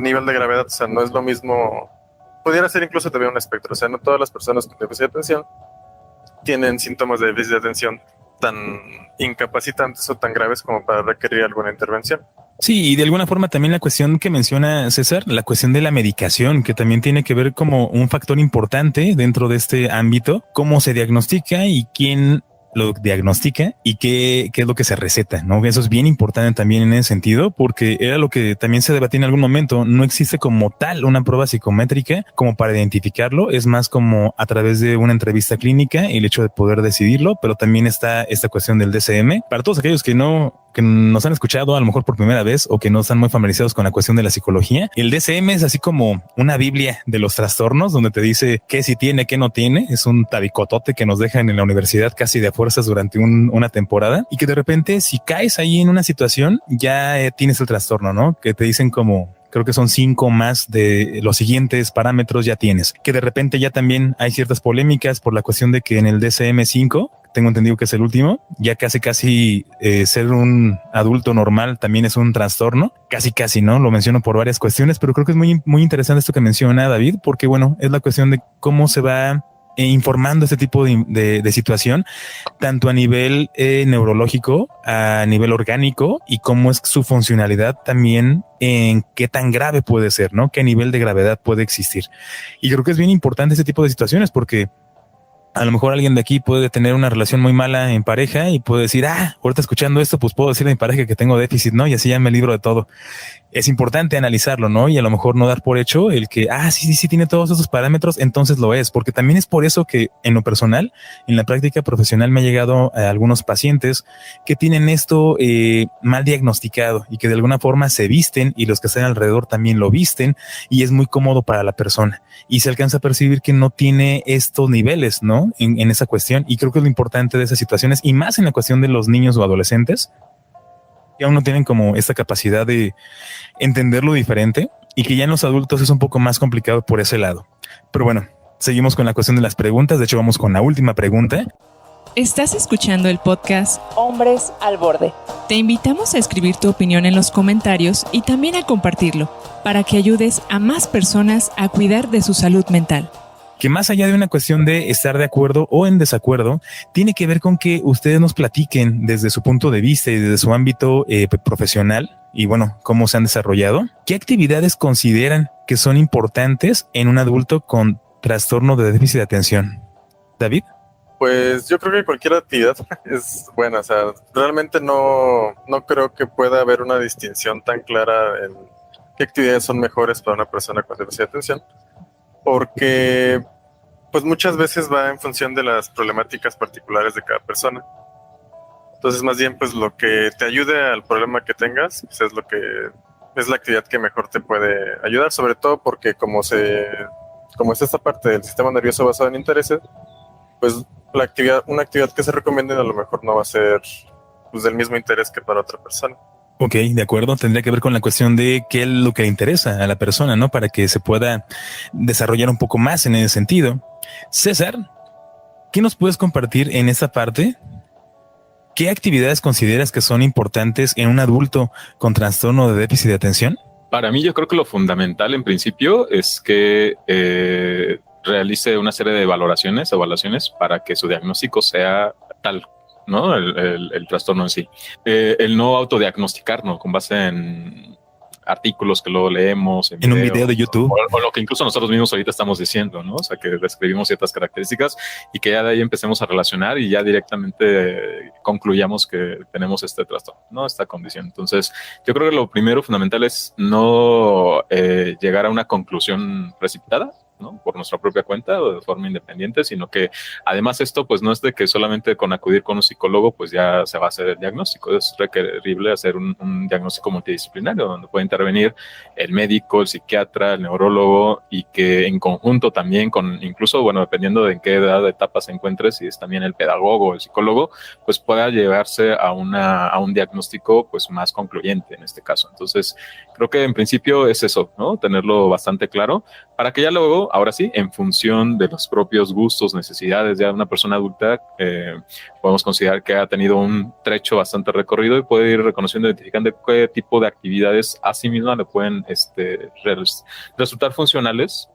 nivel de gravedad. O sea, no es lo mismo. Pudiera ser incluso también un espectro. O sea, no todas las personas con déficit de atención tienen síntomas de déficit de atención tan incapacitantes o tan graves como para requerir alguna intervención. Sí, y de alguna forma también la cuestión que menciona César, la cuestión de la medicación, que también tiene que ver como un factor importante dentro de este ámbito, cómo se diagnostica y quién lo diagnostica y qué es lo que se receta, ¿no? Eso es bien importante también en ese sentido, porque era lo que también se debatía en algún momento. No existe como tal una prueba psicométrica como para identificarlo, es más como a través de una entrevista clínica el hecho de poder decidirlo, pero también está esta cuestión del DSM. Para todos aquellos que nos han escuchado a lo mejor por primera vez o que no están muy familiarizados con la cuestión de la psicología, el DSM es así como una biblia de los trastornos donde te dice qué sí tiene, qué no tiene. Es un tabicotote que nos dejan en la universidad casi de fuerzas durante una temporada, y que de repente si caes ahí en una situación ya tienes el trastorno, ¿no? Que te dicen como creo que son 5 más de los siguientes parámetros ya tienes, que de repente ya también hay ciertas polémicas por la cuestión de que en el DSM-5, tengo entendido que es el último, ya casi ser un adulto normal también es un trastorno, casi, ¿no? Lo menciono por varias cuestiones, pero creo que es muy, muy interesante esto que menciona David, porque bueno, es la cuestión de cómo se va informando este tipo de situación, tanto a nivel neurológico, a nivel orgánico, y cómo es su funcionalidad también, en qué tan grave puede ser, ¿no? Qué nivel de gravedad puede existir. Y creo que es bien importante este tipo de situaciones porque a lo mejor alguien de aquí puede tener una relación muy mala en pareja y puede decir, ahorita escuchando esto, pues puedo decirle a mi pareja que tengo déficit, ¿no? Y así ya me libro de todo. Es importante analizarlo, ¿no? Y a lo mejor no dar por hecho el que, sí, tiene todos esos parámetros, entonces lo es, porque también es por eso que en lo personal, en la práctica profesional me ha llegado a algunos pacientes que tienen esto mal diagnosticado y que de alguna forma se visten y los que están alrededor también lo visten y es muy cómodo para la persona y se alcanza a percibir que no tiene estos niveles, ¿no? En esa cuestión, y creo que es lo importante de esas situaciones y más en la cuestión de los niños o adolescentes, que aún no tienen como esta capacidad de entenderlo diferente y que ya en los adultos es un poco más complicado por ese lado. Pero bueno, seguimos con la cuestión de las preguntas. De hecho, vamos con la última pregunta. Estás escuchando el podcast Hombres al Borde. Te invitamos a escribir tu opinión en los comentarios y también a compartirlo para que ayudes a más personas a cuidar de su salud mental. Que más allá de una cuestión de estar de acuerdo o en desacuerdo, tiene que ver con que ustedes nos platiquen desde su punto de vista y desde su ámbito profesional y bueno, cómo se han desarrollado. ¿Qué actividades consideran que son importantes en un adulto con trastorno de déficit de atención? David. Pues yo creo que cualquier actividad es buena. O sea, realmente no creo que pueda haber una distinción tan clara en qué actividades son mejores para una persona con déficit de atención, porque pues muchas veces va en función de las problemáticas particulares de cada persona. Entonces más bien pues lo que te ayude al problema que tengas pues, es la actividad que mejor te puede ayudar, sobre todo porque como como es esta parte del sistema nervioso basado en intereses, pues una actividad que se recomiende a lo mejor no va a ser pues del mismo interés que para otra persona. Ok, de acuerdo. Tendría que ver con la cuestión de qué es lo que le interesa a la persona, ¿no? Para que se pueda desarrollar un poco más en ese sentido. César, ¿qué nos puedes compartir en esta parte? ¿Qué actividades consideras que son importantes en un adulto con trastorno de déficit de atención? Para mí, yo creo que lo fundamental en principio es que realice una serie de evaluaciones para que su diagnóstico sea tal, ¿no? El trastorno en sí. El no autodiagnosticarnos con base en artículos que luego leemos en un video de YouTube o lo que incluso nosotros mismos ahorita estamos diciendo, ¿no? O sea, que describimos ciertas características y que ya de ahí empecemos a relacionar y ya directamente concluyamos que tenemos este trastorno, ¿no? Esta condición. Entonces, yo creo que lo primero fundamental es no llegar a una conclusión precipitada, ¿no? Por nuestra propia cuenta o de forma independiente, sino que además esto pues no es de que solamente con acudir con un psicólogo pues ya se va a hacer el diagnóstico, es requerible hacer un diagnóstico multidisciplinario donde puede intervenir el médico, el psiquiatra, el neurólogo y que en conjunto también con incluso, bueno, dependiendo de en qué edad de etapa se encuentre, si es también el pedagogo o el psicólogo, pues pueda llevarse a un diagnóstico pues más concluyente en este caso. Entonces creo que en principio es eso, ¿no? Tenerlo bastante claro para que ya luego, ahora sí, en función de los propios gustos, necesidades de una persona adulta, podemos considerar que ha tenido un trecho bastante recorrido y puede ir reconociendo, identificando qué tipo de actividades a sí misma le pueden resultar funcionales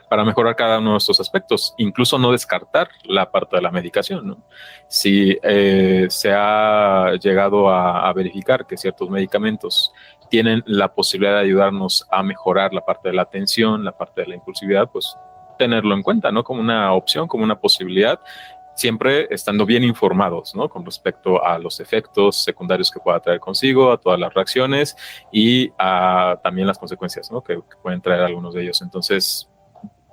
para mejorar cada uno de estos aspectos, incluso no descartar la parte de la medicación, ¿no? Si se ha llegado a verificar que ciertos medicamentos tienen la posibilidad de ayudarnos a mejorar la parte de la atención, la parte de la impulsividad, pues tenerlo en cuenta, ¿no? Como una opción, como una posibilidad, siempre estando bien informados, ¿no? Con respecto a los efectos secundarios que pueda traer consigo, a todas las reacciones y a también las consecuencias, ¿no? Que pueden traer algunos de ellos. Entonces,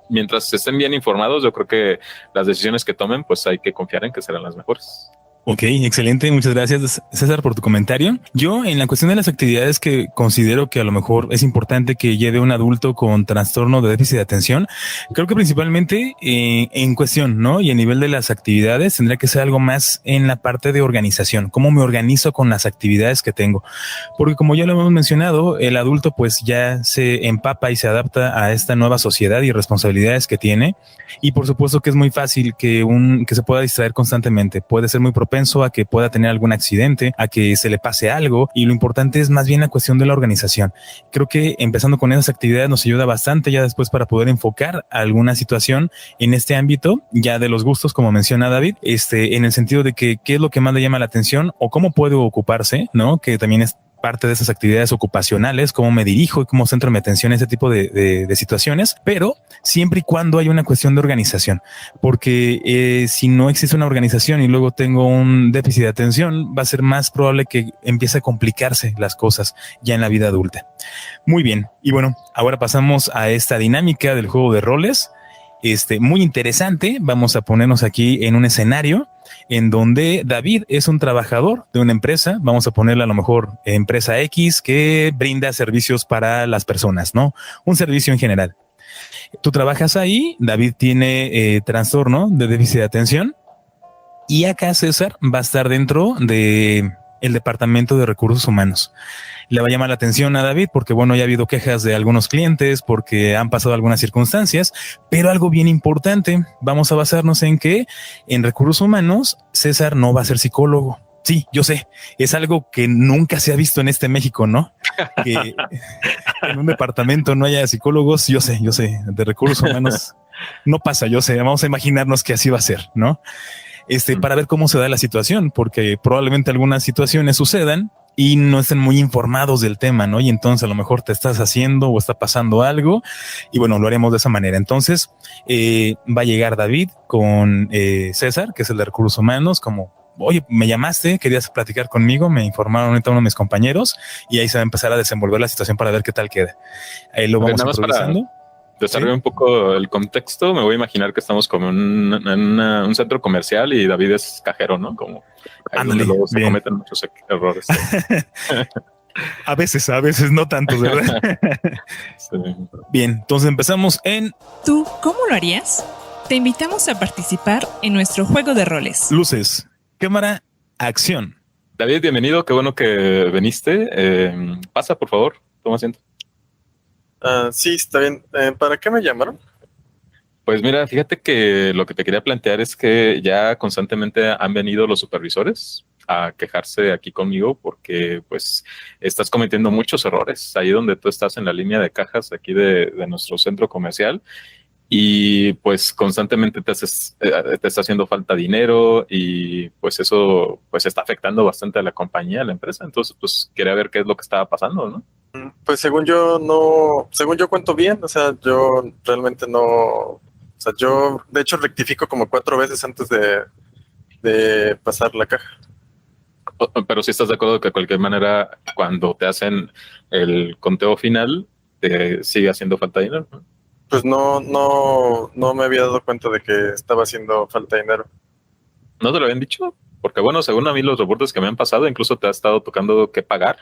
mientras estén bien informados, yo creo que las decisiones que tomen, pues hay que confiar en que serán las mejores. Ok, excelente. Muchas gracias, César, por tu comentario. Yo, en la cuestión de las actividades que considero que a lo mejor es importante que lleve un adulto con trastorno de déficit de atención, creo que principalmente en cuestión, ¿no? Y a nivel de las actividades tendría que ser algo más en la parte de organización. ¿Cómo me organizo con las actividades que tengo? Porque como ya lo hemos mencionado, el adulto pues ya se empapa y se adapta a esta nueva sociedad y responsabilidades que tiene. Y por supuesto que es muy fácil que se pueda distraer constantemente. Puede ser muy propenso a que pueda tener algún accidente, a que se le pase algo, y lo importante es más bien la cuestión de la organización. Creo que empezando con esas actividades nos ayuda bastante ya después para poder enfocar alguna situación en este ámbito, ya de los gustos, como menciona David, en el sentido de que qué es lo que más le llama la atención o cómo puede ocuparse, ¿no? Que también es parte de esas actividades ocupacionales, cómo me dirijo y cómo centro mi atención en ese tipo de situaciones, pero siempre y cuando hay una cuestión de organización, porque si no existe una organización y luego tengo un déficit de atención, va a ser más probable que empiece a complicarse las cosas ya en la vida adulta. Muy bien, y bueno, ahora pasamos a esta dinámica del juego de roles. Muy interesante. Vamos a ponernos aquí en un escenario en donde David es un trabajador de una empresa. Vamos a ponerle a lo mejor empresa X que brinda servicios para las personas, ¿no? Un servicio en general. Tú trabajas ahí, David tiene trastorno de déficit de atención y acá César va a estar dentro de el departamento de recursos humanos. Le va a llamar la atención a David porque, bueno, ya ha habido quejas de algunos clientes porque han pasado algunas circunstancias, pero algo bien importante, vamos a basarnos en que en recursos humanos, César no va a ser psicólogo. Sí, yo sé, es algo que nunca se ha visto en este México, ¿no? Que en un departamento no haya psicólogos, yo sé, de recursos humanos no pasa, yo sé, vamos a imaginarnos que así va a ser, ¿no? Para ver cómo se da la situación, porque probablemente algunas situaciones sucedan y no estén muy informados del tema, ¿no? Y entonces a lo mejor te estás haciendo o está pasando algo y bueno, lo haremos de esa manera. Entonces va a llegar David con César, que es el de recursos humanos, como, oye, me llamaste, querías platicar conmigo, me informaron ahorita uno de mis compañeros y ahí se va a empezar a desenvolver la situación para ver qué tal queda. Lo vamos improvisando. Desarrollar un poco el contexto, me voy a imaginar que estamos como en un centro comercial y David es cajero, ¿no? Como ándale, luego se cometen muchos errores. A veces, no tanto, ¿verdad? Sí. Bien, entonces empezamos en ¿Tú cómo lo harías? Te invitamos a participar en nuestro juego de roles. luces, cámara, acción. David, bienvenido, qué bueno que viniste. Pasa, por favor, toma asiento. Sí, está bien. ¿Para qué me llamaron? Pues mira, fíjate que lo que te quería plantear es que ya constantemente han venido los supervisores a quejarse aquí conmigo porque pues estás cometiendo muchos errores ahí donde tú estás en la línea de cajas aquí de nuestro centro comercial y pues constantemente te está haciendo falta dinero y pues eso pues está afectando bastante a la compañía, a la empresa. Entonces pues quería ver qué es lo que estaba pasando, ¿no? Pues según yo cuento bien, o sea, yo realmente no, o sea, yo de hecho rectifico como 4 veces antes de pasar la caja. Pero si estás de acuerdo que de cualquier manera cuando te hacen el conteo final te sigue haciendo falta dinero, ¿no? Pues no me había dado cuenta de que estaba haciendo falta dinero. ¿No te lo habían dicho? Porque bueno, según a mí los reportes que me han pasado, incluso te ha estado tocando que pagar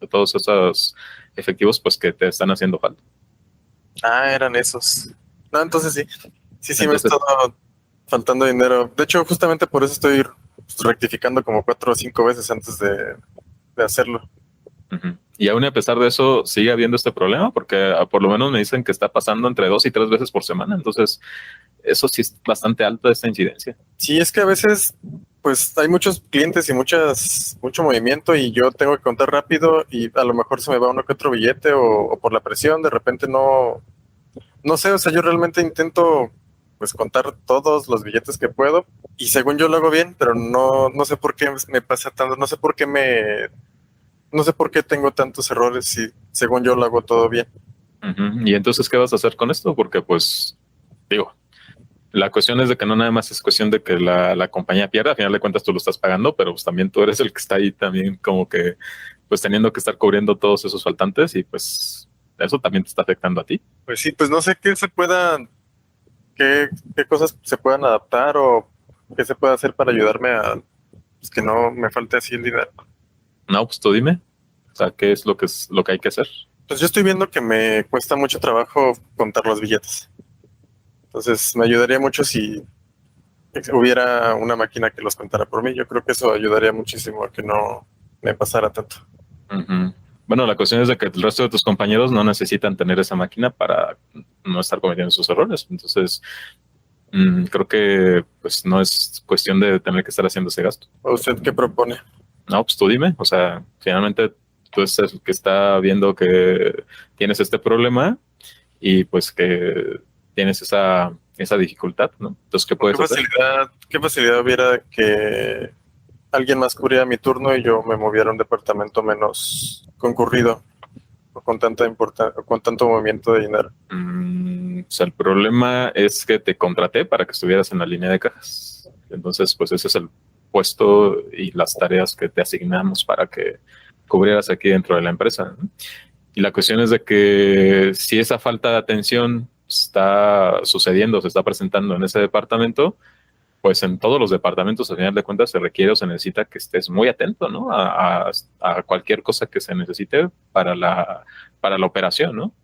de todos esos efectivos pues que te están haciendo falta. Ah, eran esos. No, entonces sí. Sí, me ha Entonces, estado faltando dinero. De hecho, justamente por eso estoy rectificando como 4 o 5 veces antes de hacerlo. ujú. Y aún a pesar de eso, sigue habiendo este problema, porque por lo menos me dicen que está pasando entre 2 y 3 veces por semana. Entonces, eso sí es bastante alta esta incidencia. Sí, es que a veces, pues hay muchos clientes y mucho movimiento y yo tengo que contar rápido y a lo mejor se me va uno que otro billete o por la presión, de repente no sé, o sea, yo realmente intento pues contar todos los billetes que puedo y según yo lo hago bien, pero no sé por qué me pasa tanto, no sé por qué tengo tantos errores si según yo lo hago todo bien. Ujú. Y entonces, ¿qué vas a hacer con esto? Porque, pues, digo, la cuestión es de que no nada más es cuestión de que la compañía pierda, a final de cuentas tú lo estás pagando, pero pues también tú eres el que está ahí también como que, pues teniendo que estar cubriendo todos esos faltantes y pues eso también te está afectando a ti. Pues sí, pues no sé qué cosas se puedan adaptar o qué se puede hacer para ayudarme a pues, que no me falte así el dinero. No, pues tú dime, o sea, ¿qué es lo que hay que hacer? Pues yo estoy viendo que me cuesta mucho trabajo contar los billetes. Entonces me ayudaría mucho si hubiera una máquina que los contara por mí. Yo creo que eso ayudaría muchísimo a que no me pasara tanto. Ujú. Bueno, la cuestión es de que el resto de tus compañeros no necesitan tener esa máquina para no estar cometiendo sus errores. Entonces, creo que pues no es cuestión de tener que estar haciendo ese gasto. ¿O usted qué propone? No, pues tú dime, o sea, finalmente tú eres el que está viendo que tienes este problema y pues que tienes esa dificultad, ¿no? Entonces, ¿qué puedes hacer? Qué facilidad hubiera que alguien más cubriera mi turno y yo me moviera a un departamento menos concurrido o con tanto movimiento de dinero? O sea, el problema es que te contraté para que estuvieras en la línea de cajas. Entonces, pues ese es el puesto y las tareas que te asignamos para que cubrieras aquí dentro de la empresa, ¿no? Y la cuestión es de que si esa falta de atención está sucediendo, se está presentando en ese departamento, pues en todos los departamentos, al final de cuentas, se requiere o se necesita que estés muy atento, ¿no? A cualquier cosa que se necesite para la operación, ¿no?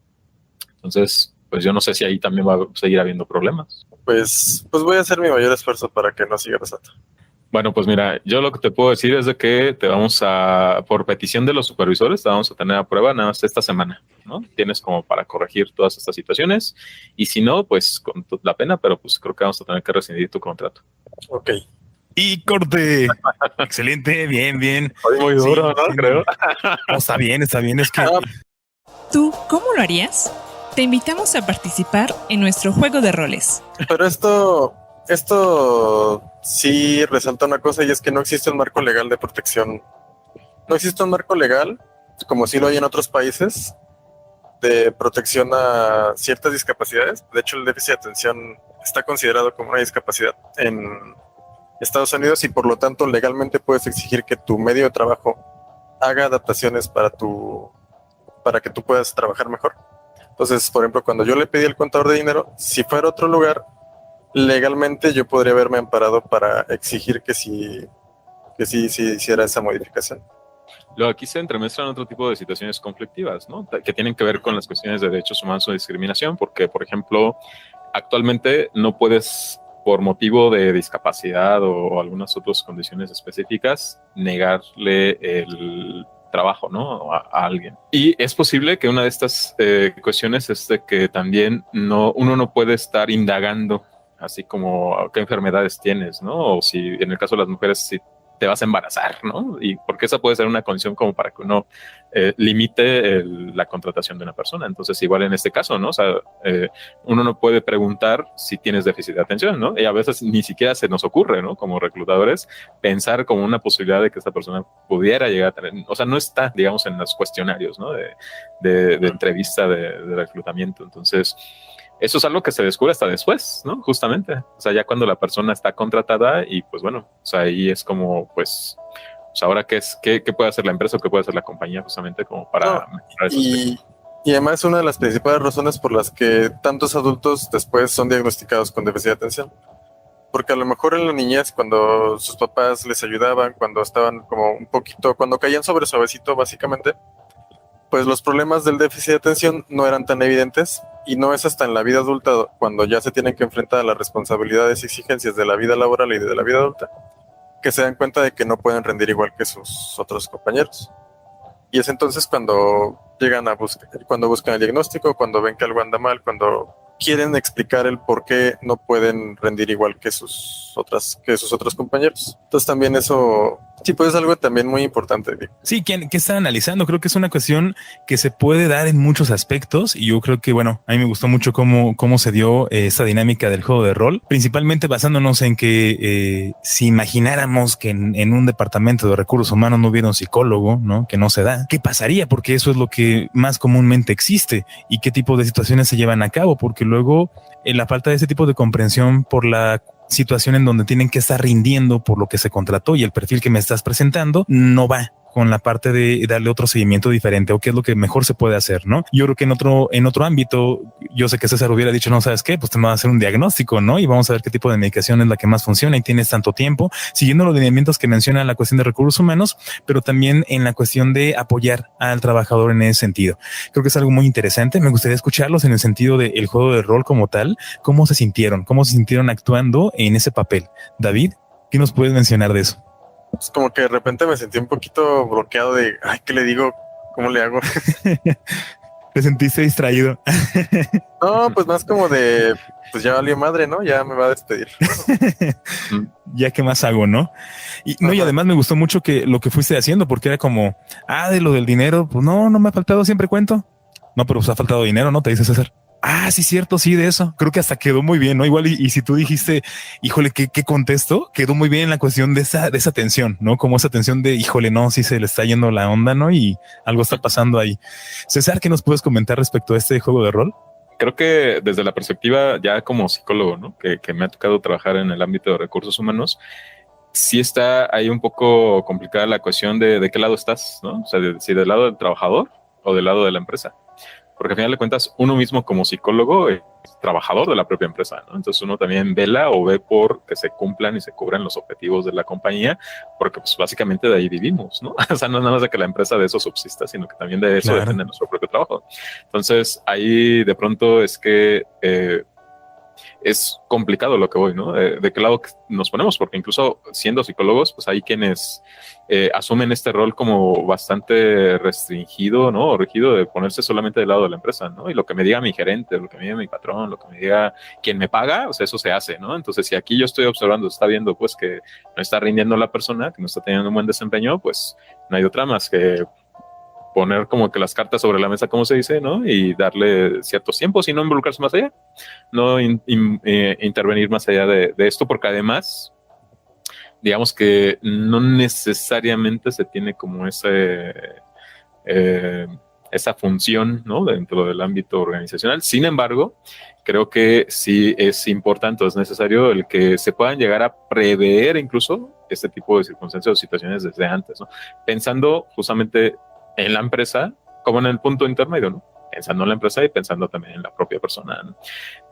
Entonces, pues yo no sé si ahí también va a seguir habiendo problemas. Pues voy a hacer mi mayor esfuerzo para que no siga pasando. Bueno, pues mira, yo lo que te puedo decir es de que por petición de los supervisores, te vamos a tener a prueba nada más esta semana, ¿no? Tienes como para corregir todas estas situaciones y si no, pues con la pena, pero pues creo que vamos a tener que rescindir tu contrato. Ok. Y corte. Excelente, bien, bien. Muy duro, Sí, ¿no? sí. Creo. No, está bien, es que ¿Tú cómo lo harías? Te invitamos a participar en nuestro juego de roles. Pero esto sí resalta una cosa y es que no existe un marco legal de protección. No existe un marco legal, como sí lo hay en otros países, de protección a ciertas discapacidades. De hecho, el déficit de atención está considerado como una discapacidad en Estados Unidos y por lo tanto legalmente puedes exigir que tu medio de trabajo haga adaptaciones para que tú puedas trabajar mejor. Entonces, por ejemplo, cuando yo le pedí el contador de dinero, si fuera otro lugar, legalmente yo podría haberme amparado para exigir que sí hiciera esa modificación. Luego aquí se entremezclan otro tipo de situaciones conflictivas, ¿no? Que tienen que ver con las cuestiones de derechos humanos o discriminación, porque, por ejemplo, actualmente no puedes, por motivo de discapacidad o algunas otras condiciones específicas, negarle el trabajo, ¿no? A alguien. Y es posible que una de estas cuestiones es de que también uno no puede estar indagando así como qué enfermedades tienes, ¿no? O si en el caso de las mujeres, si te vas a embarazar, ¿no? Y porque esa puede ser una condición como para que uno limite la contratación de una persona. Entonces, igual en este caso, ¿no? O sea, uno no puede preguntar si tienes déficit de atención, ¿no? Y a veces ni siquiera se nos ocurre, ¿no? Como reclutadores, pensar como una posibilidad de que esta persona pudiera llegar a tener, o sea, no está, digamos, en los cuestionarios, ¿no? De entrevista de reclutamiento. Entonces, eso es algo que se descubre hasta después, ¿no? Justamente. O sea, ya cuando la persona está contratada y pues bueno, o sea, ahí es como, pues ahora qué puede hacer la empresa o qué puede hacer la compañía justamente como para mejorar esos aspectos. Y además una de las principales razones por las que tantos adultos después son diagnosticados con déficit de atención. Porque a lo mejor en la niñez, cuando sus papás les ayudaban, cuando estaban como un poquito, cuando caían sobre suavecito básicamente, pues los problemas del déficit de atención no eran tan evidentes, y no es hasta en la vida adulta, cuando ya se tienen que enfrentar a las responsabilidades y exigencias de la vida laboral y de la vida adulta, que se dan cuenta de que no pueden rendir igual que sus otros compañeros. Y es entonces cuando llegan a buscar, cuando buscan el diagnóstico, cuando ven que algo anda mal, cuando quieren explicar el por qué no pueden rendir igual que sus otros compañeros. Entonces también eso, sí, pues es algo también muy importante. Sí, ¿qué está analizando? Creo que es una cuestión que se puede dar en muchos aspectos, y yo creo que, bueno, a mí me gustó mucho cómo se dio esta dinámica del juego de rol, principalmente basándonos en que si imagináramos que en un departamento de recursos humanos no hubiera un psicólogo, ¿no? Que no se da, ¿qué pasaría? Porque eso es lo que más comúnmente existe, y qué tipo de situaciones se llevan a cabo, porque luego la falta de ese tipo de comprensión por la situación en donde tienen que estar rindiendo por lo que se contrató y el perfil que me estás presentando no va con la parte de darle otro seguimiento diferente o qué es lo que mejor se puede hacer, ¿no? Yo creo que en otro ámbito, yo sé que César hubiera dicho, no, ¿sabes qué? Pues te va a hacer un diagnóstico, ¿no? Y vamos a ver qué tipo de medicación es la que más funciona y tienes tanto tiempo, siguiendo los lineamientos que menciona la cuestión de recursos humanos, pero también en la cuestión de apoyar al trabajador en ese sentido. Creo que es algo muy interesante. Me gustaría escucharlos en el sentido del juego de rol como tal. ¿Cómo se sintieron actuando en ese papel? David, ¿qué nos puedes mencionar de eso? Es como que de repente me sentí un poquito bloqueado de, ay, ¿qué le digo? ¿Cómo le hago? ¿Te sentiste distraído? No, pues más como de, pues ya valió madre, ¿no? Ya me va a despedir. Ya qué más hago, ¿no? Y no, y además me gustó mucho que lo que fuiste haciendo, porque era como, de lo del dinero, pues no me ha faltado, siempre cuento. No, pero pues ha faltado dinero, ¿no? Te dice César. Sí, cierto, sí, de eso. Creo que hasta quedó muy bien, ¿no? Igual, y si tú dijiste, híjole, ¿qué contesto? Quedó muy bien en la cuestión de esa tensión, ¿no? Como esa tensión de, híjole, no, sí se le está yendo la onda, ¿no? Y algo está pasando ahí. César, ¿qué nos puedes comentar respecto a este juego de rol? Creo que desde la perspectiva ya como psicólogo, ¿no? Que me ha tocado trabajar en el ámbito de recursos humanos, sí está ahí un poco complicada la cuestión de qué lado estás, ¿no? O sea, si del lado del trabajador o del lado de la empresa. Porque al final de cuentas, uno mismo como psicólogo es trabajador de la propia empresa, ¿no? Entonces uno también vela o ve por que se cumplan y se cubran los objetivos de la compañía, porque pues básicamente de ahí vivimos, ¿no? O sea, no es nada más de que la empresa de eso subsista, sino que también de eso depende nuestro propio trabajo. Entonces ahí de pronto es que es complicado lo que voy, ¿no? De qué lado nos ponemos, porque incluso siendo psicólogos, pues hay quienes asumen este rol como bastante restringido, ¿no? O rígido, de ponerse solamente del lado de la empresa, ¿no? Y lo que me diga mi gerente, lo que me diga mi patrón, lo que me diga quien me paga, o sea, eso se hace, ¿no? Entonces, si aquí yo estoy observando, está viendo, pues, que no está rindiendo la persona, que no está teniendo un buen desempeño, pues, no hay otra más que poner como que las cartas sobre la mesa, como se dice, ¿no? Y darle ciertos tiempos y no involucrarse más allá, no intervenir más allá de esto, porque además, digamos que no necesariamente se tiene como esa función, ¿no? Dentro del ámbito organizacional. Sin embargo, creo que sí es importante, es necesario el que se puedan llegar a prever incluso este tipo de circunstancias o situaciones desde antes, ¿no? Pensando justamente en la empresa como en el punto intermedio, ¿no? Pensando en la empresa y pensando también en la propia persona, ¿no?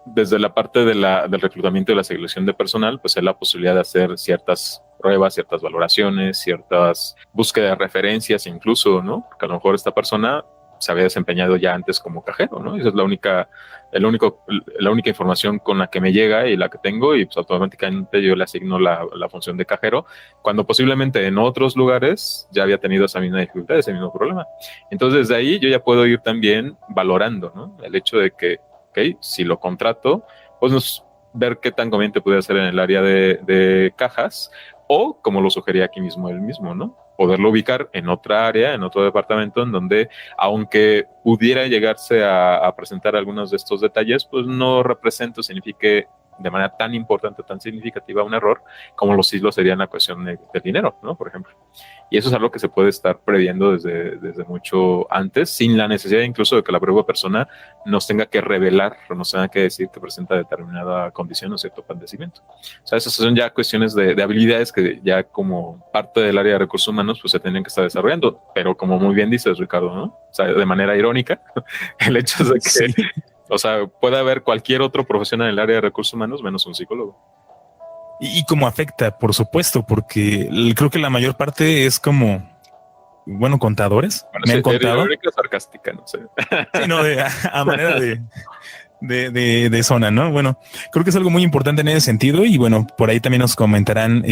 desde la parte del reclutamiento y la selección de personal, pues hay la posibilidad de hacer ciertas pruebas, ciertas valoraciones, ciertas búsquedas de referencias incluso, ¿no? Porque a lo mejor esta persona se había desempeñado ya antes como cajero, ¿no? Esa es la única información con la que me llega y la que tengo, y pues automáticamente yo le asigno la función de cajero, cuando posiblemente en otros lugares ya había tenido esa misma dificultad, ese mismo problema. Entonces, desde ahí yo ya puedo ir también valorando, ¿no? El hecho de que, ok, si lo contrato, pues ver qué tan conveniente puede hacer en el área de cajas, o como lo sugería aquí mismo él mismo, ¿no? Poderlo ubicar en otra área, en otro departamento, en donde, aunque pudiera llegarse a presentar algunos de estos detalles, pues no representa o signifique de manera tan importante, tan significativa un error, como lo sería en la cuestión del dinero, ¿no? Por ejemplo. Y eso es algo que se puede estar previendo desde mucho antes, sin la necesidad incluso de que la propia persona nos tenga que revelar o nos tenga que decir que presenta determinada condición o cierto padecimiento. O sea, esas son ya cuestiones de habilidades que ya como parte del área de recursos humanos pues se tienen que estar desarrollando. Pero como muy bien dices, Ricardo, ¿no? O sea, de manera irónica, el hecho de que... Sí. O sea, puede haber cualquier otro profesional en el área de recursos humanos menos un psicólogo. Y cómo afecta, por supuesto, porque creo que la mayor parte es como, bueno, contadores. Bueno, me han contado. Sarcástica, no sé. Sí, no, a manera de zona, ¿no? Bueno, creo que es algo muy importante en ese sentido y bueno, por ahí también nos comentarán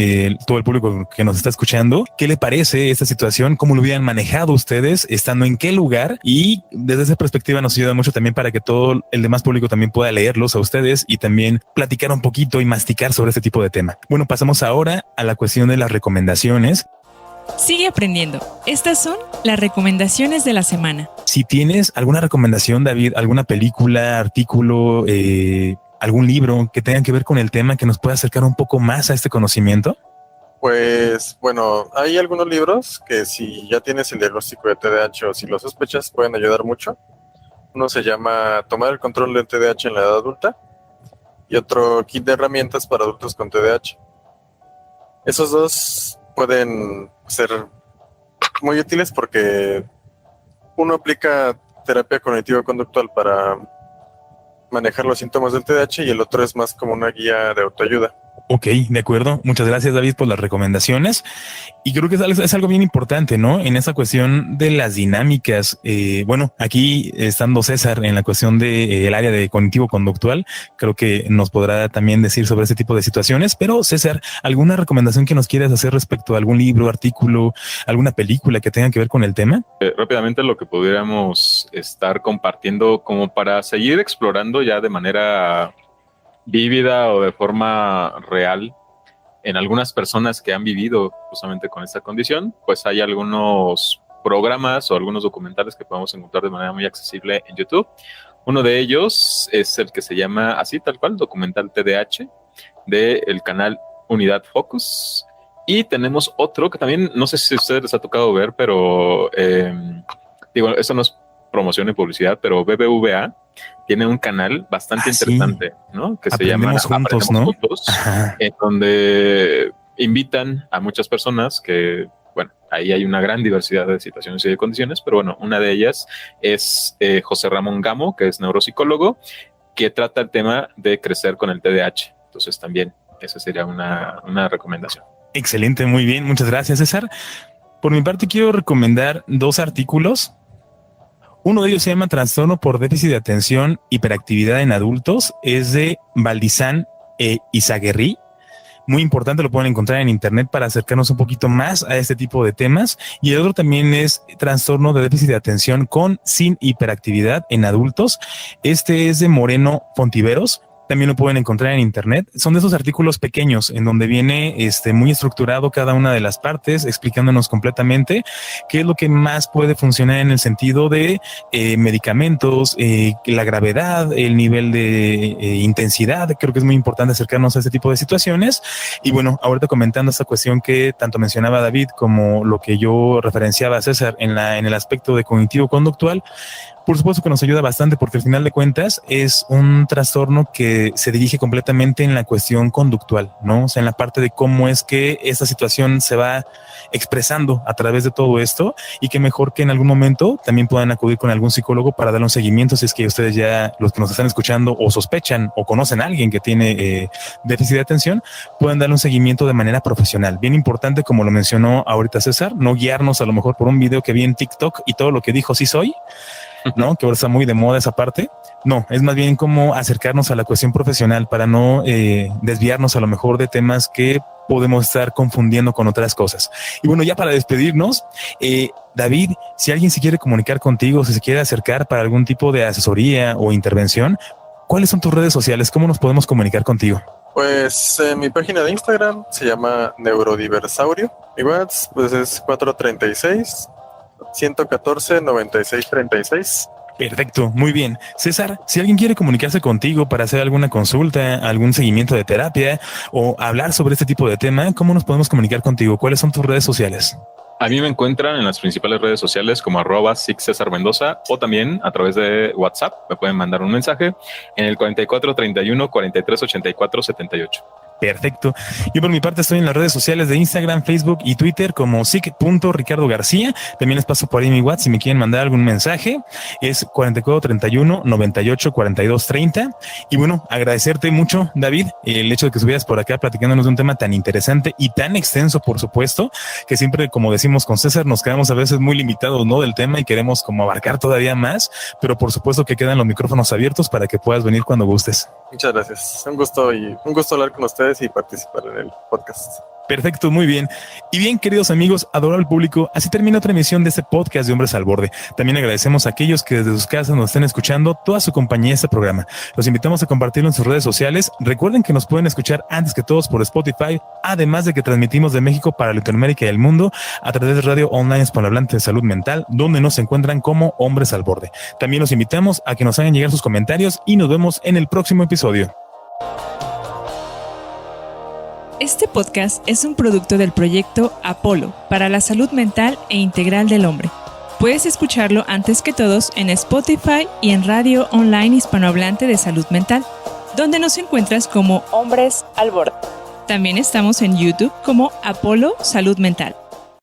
todo el público que nos está escuchando, qué le parece esta situación, cómo lo hubieran manejado ustedes, estando en qué lugar, y desde esa perspectiva nos ayuda mucho también para que todo el demás público también pueda leerlos a ustedes y también platicar un poquito y masticar sobre este tipo de tema. Bueno, pasamos ahora a la cuestión de las recomendaciones. Sigue aprendiendo. Estas son las recomendaciones de la semana. Si tienes alguna recomendación, David, alguna película, artículo, algún libro que tenga que ver con el tema que nos pueda acercar un poco más a este conocimiento. Pues bueno, hay algunos libros que si ya tienes el diagnóstico de TDAH o si lo sospechas pueden ayudar mucho. Uno se llama Tomar el control del TDAH en la edad adulta y otro Kit de herramientas para adultos con TDAH. Esos dos pueden ser muy útiles porque uno aplica terapia cognitivo-conductual para manejar los síntomas del TDAH y el otro es más como una guía de autoayuda. Ok, de acuerdo. Muchas gracias, David, por las recomendaciones. Y creo que es algo bien importante, ¿no? En esa cuestión de las dinámicas. Bueno, aquí estando César en la cuestión del área de cognitivo-conductual, creo que nos podrá también decir sobre ese tipo de situaciones. Pero, César, ¿alguna recomendación que nos quieras hacer respecto a algún libro, artículo, alguna película que tenga que ver con el tema? Rápidamente lo que pudiéramos estar compartiendo como para seguir explorando ya de manera vívida o de forma real en algunas personas que han vivido justamente con esta condición, pues hay algunos programas o algunos documentales que podemos encontrar de manera muy accesible en YouTube. Uno de ellos es el que se llama así tal cual, documental TDAH, del canal Unidad Focus. Y tenemos otro que también, no sé si a ustedes les ha tocado ver, pero digo, eso no es promoción y publicidad, pero BBVA tiene un canal bastante interesante, sí, ¿no? Que se llama Juntos, ¿no? Juntos, en donde invitan a muchas personas que, bueno, ahí hay una gran diversidad de situaciones y de condiciones, pero bueno, una de ellas es José Ramón Gamo, que es neuropsicólogo, que trata el tema de crecer con el TDAH. Entonces también esa sería una recomendación. Excelente, muy bien. Muchas gracias, César. Por mi parte, quiero recomendar 2 artículos. Uno de ellos se llama Trastorno por déficit de atención, hiperactividad en adultos. Es de Valdizán e Izaguirre. Muy importante, lo pueden encontrar en internet para acercarnos un poquito más a este tipo de temas. Y el otro también es Trastorno de déficit de atención sin hiperactividad en adultos. Este es de Moreno Fontiveros. También lo pueden encontrar en internet. Son de esos artículos pequeños en donde viene muy estructurado cada una de las partes, explicándonos completamente qué es lo que más puede funcionar en el sentido de medicamentos, la gravedad, el nivel de intensidad. Creo que es muy importante acercarnos a este tipo de situaciones. Y bueno, ahorita comentando esta cuestión que tanto mencionaba David como lo que yo referenciaba a César en el aspecto de cognitivo-conductual, Por supuesto que nos ayuda bastante porque al final de cuentas es un trastorno que se dirige completamente en la cuestión conductual, ¿no? O sea, en la parte de cómo es que esta situación se va expresando a través de todo esto y que mejor que en algún momento también puedan acudir con algún psicólogo para darle un seguimiento si es que ustedes ya, los que nos están escuchando o sospechan o conocen a alguien que tiene déficit de atención, puedan darle un seguimiento de manera profesional. Bien importante, como lo mencionó ahorita César, no guiarnos a lo mejor por un video que vi en TikTok y todo lo que dijo sí soy, ¿no? Que ahora está muy de moda esa parte. No, es más bien como acercarnos a la cuestión profesional para no desviarnos a lo mejor de temas que podemos estar confundiendo con otras cosas. Y bueno, ya para despedirnos, David, si alguien se quiere comunicar contigo, si se quiere acercar para algún tipo de asesoría o intervención, ¿cuáles son tus redes sociales? ¿Cómo nos podemos comunicar contigo? Pues mi página de Instagram se llama Neurodiversaurio. Mi WhatsApp pues es 436 114 96 36. Perfecto, muy bien. César, si alguien quiere comunicarse contigo para hacer alguna consulta, algún seguimiento de terapia o hablar sobre este tipo de tema, ¿cómo nos podemos comunicar contigo? ¿Cuáles son tus redes sociales? A mí me encuentran en las principales redes sociales como @SicCesarMendoza o también a través de WhatsApp. Me pueden mandar un mensaje en el 44 31 43 84 78. Perfecto. Yo por mi parte estoy en las redes sociales de Instagram, Facebook y Twitter como sic.ricardogarcía. También les paso por ahí mi WhatsApp si me quieren mandar algún mensaje. Es 4431 98 42 30. Y bueno, agradecerte mucho, David, el hecho de que estuvieras por acá platicándonos de un tema tan interesante y tan extenso, por supuesto, que siempre, como decimos con César, nos quedamos a veces muy limitados, ¿no?, del tema y queremos como abarcar todavía más, pero por supuesto que quedan los micrófonos abiertos para que puedas venir cuando gustes. Muchas gracias. Un gusto hablar con ustedes y participar en el podcast. Perfecto, muy bien. Y bien, queridos amigos, adorable público, así termina otra emisión de este podcast de Hombres al Borde. También agradecemos a aquellos que desde sus casas nos estén escuchando, toda su compañía en este programa. Los invitamos a compartirlo en sus redes sociales. Recuerden que nos pueden escuchar antes que todos por Spotify, además de que transmitimos de México para Latinoamérica y el mundo a través de Radio Online Hispanohablante de Salud Mental, donde nos encuentran como Hombres al Borde. También los invitamos a que nos hagan llegar sus comentarios y nos vemos en el próximo episodio. Este podcast es un producto del proyecto Apolo para la salud mental e integral del hombre. Puedes escucharlo antes que todos en Spotify y en Radio Online Hispanohablante de Salud Mental, donde nos encuentras como Hombres al Borde. También estamos en YouTube como Apolo Salud Mental.